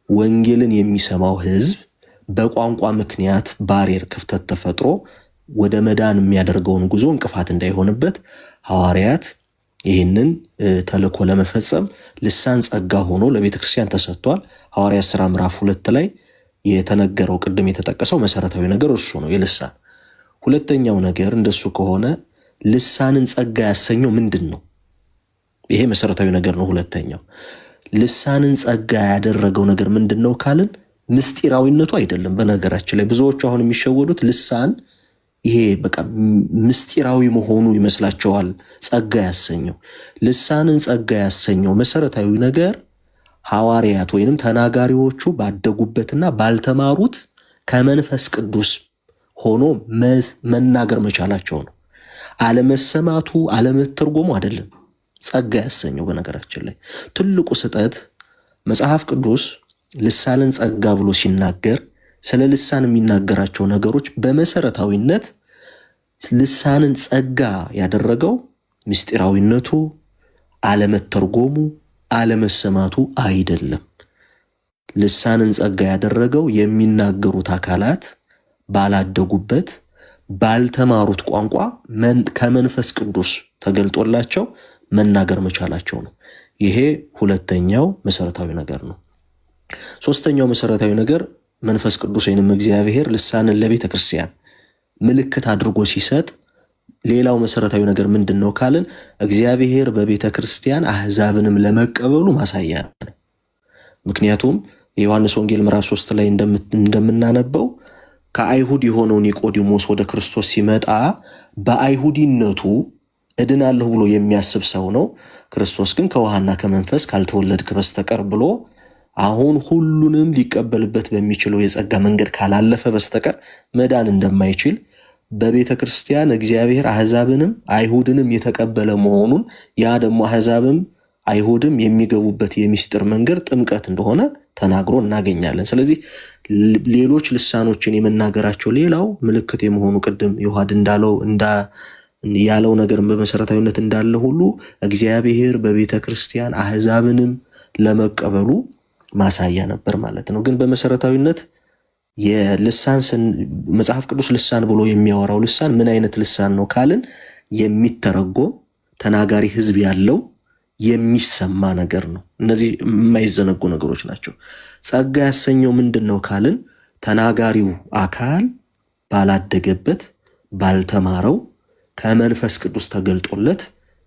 ወንጌልን የሚሰማው ህዝብ በቋንቋ ምክንያት ባሪየር ክፍተት ተፈጥሮ ወደ መዳን የሚያደርገውን ጉዞ እንቅፋት እንዳይሆንበት ሐዋርያት ይህንን ተልእኮ ለመፈጸም ልሳን ጸጋ ሆኖ ለቤተክርስቲያን ተሰጥቷል። ሐዋርያት ሥራ ምዕራፍ 2 ላይ የተነገረው ቅድም የተጠቀሰው መሰረታዊ ነገር እርሱ ነው የልሳን። ሁለተኛው ነገር እንደሱ ከሆነ ልሳንን ጸጋ ያሰኘው ምንድን ነው? ይሄ መሰረታዊ ነገር ነው። ሁለተኛው ልሳንን ጸጋ ያደረገው ነገር ምንድን ነው ካልን ምስጢራዊነቱ አይደለም። በነገራችን ላይ ብዙዎቹ አሁን የሚሸወዱት ልሳን ይሄ በቃ ምስጢራዊ መሆኑ ይመስላቸዋል። ጸጋ ያሰኘው ልሳንን ጸጋ ያሰኘው መሰረታዊ ነገር ሐዋርያት ወይንም ተናጋሪዎቹ ባደጉበትና ባልተማሩት ከመንፈስ ቅዱስ ሆኖ መናገር መቻላቸው ነው። አለመሰማቱ አለመተርጎሙ አይደለም ጸጋ ያሰኘው። በነገራችን ላይ ትልቁ ስህተት መጽሐፍ ቅዱስ ልሳንን ጸጋ ብሎ ሲናገር ስለ ልሳን የሚናገራቸው ነገሮች በመሰረታዊነት ልሳንን ጸጋ ያደረገው ምስጢራዊነቱ፣ አለመተርጎሙ፣ አለመሰማቱ አይደለም። ልሳንን ጸጋ ያደረገው የሚናገሩት አካላት ባላደጉበት ባልተማሩት ቋንቋ ከመንፈስ ቅዱስ ተገልጦላቸው መናገር መቻላቸው ነው። ይሄ ሁለተኛው መሰረታዊ ነገር ነው። ሶስተኛው መሰረታዊ ነገር መንፈስ ቅዱስ ወይንም እግዚአብሔር ልሳንን ለቤተ ክርስቲያን ምልክት አድርጎ ሲሰጥ ሌላው መሰረታዊ ነገር ምንድነው ካልን እግዚአብሔር በቤተ ክርስቲያን አህዛብንም ለመቀበሉ ማሳያ ነው። ምክንያቱም የዮሐንስ ወንጌል ምዕራፍ 3 ላይ እንደምናነበው ከአይሁድ የሆነው ኒቆዲሞስ ወደ ክርስቶስ ሲመጣ በአይሁዲነቱ እድናለሁ ብሎ የሚያስብ ሰው ነው። ክርስቶስ ግን ከውሃና ከመንፈስ ካልተወለድክ በስተቀር ብሎ አሁን ሁሉንም ሊቀበልበት በሚችለው የጸጋ መንገድ ካላለፈ በስተቀር መዳን እንደማይችል በቤተ ክርስቲያን እግዚአብሔር አህዛብንም አይሁድንም የተቀበለ መሆኑን ያ ደግሞ አህዛብም አይሁድም የሚገቡበት የሚስጥር መንገድ ጥምቀት እንደሆነ ተናግሮ እናገኛለን። ስለዚህ ሌሎች ልሳኖችን የመናገራቸው ሌላው ምልክት የመሆኑ ቅድም ዮሐድ እንዳለው ያለው ነገር በመሰረታዊነት እንዳለ ሁሉ እግዚአብሔር በቤተ ክርስቲያን አህዛብንም ለመቀበሉ ማሳያ ነበር ማለት ነው። ግን በመሰረታዊነት የልሳን መጽሐፍ ቅዱስ ልሳን ብሎ የሚያወራው ልሳን ምን አይነት ልሳን ነው ካልን የሚተረጎም ተናጋሪ ህዝብ ያለው የሚሰማ ነገር ነው። እነዚህ የማይዘነጉ ነገሮች ናቸው። ጸጋ ያሰኘው ምንድነው ካልን ተናጋሪው አካል ባላደገበት ባልተማረው ከመንፈስ ቅዱስ ተገልጦለት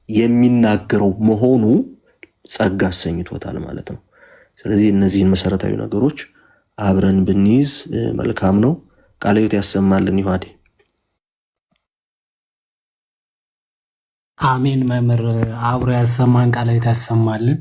የሚናገረው መሆኑ ጸጋ አሰኝቶታል ማለት ነው። ስለዚህ እነዚህን መሰረታዊ ነገሮች አብረን ብንይዝ መልካም ነው። ቃለ ሕይወት ያሰማልን ይሁዲ። አሜን። መምህር አብሮ ያሰማን፣ ቃለ ሕይወት ያሰማልን።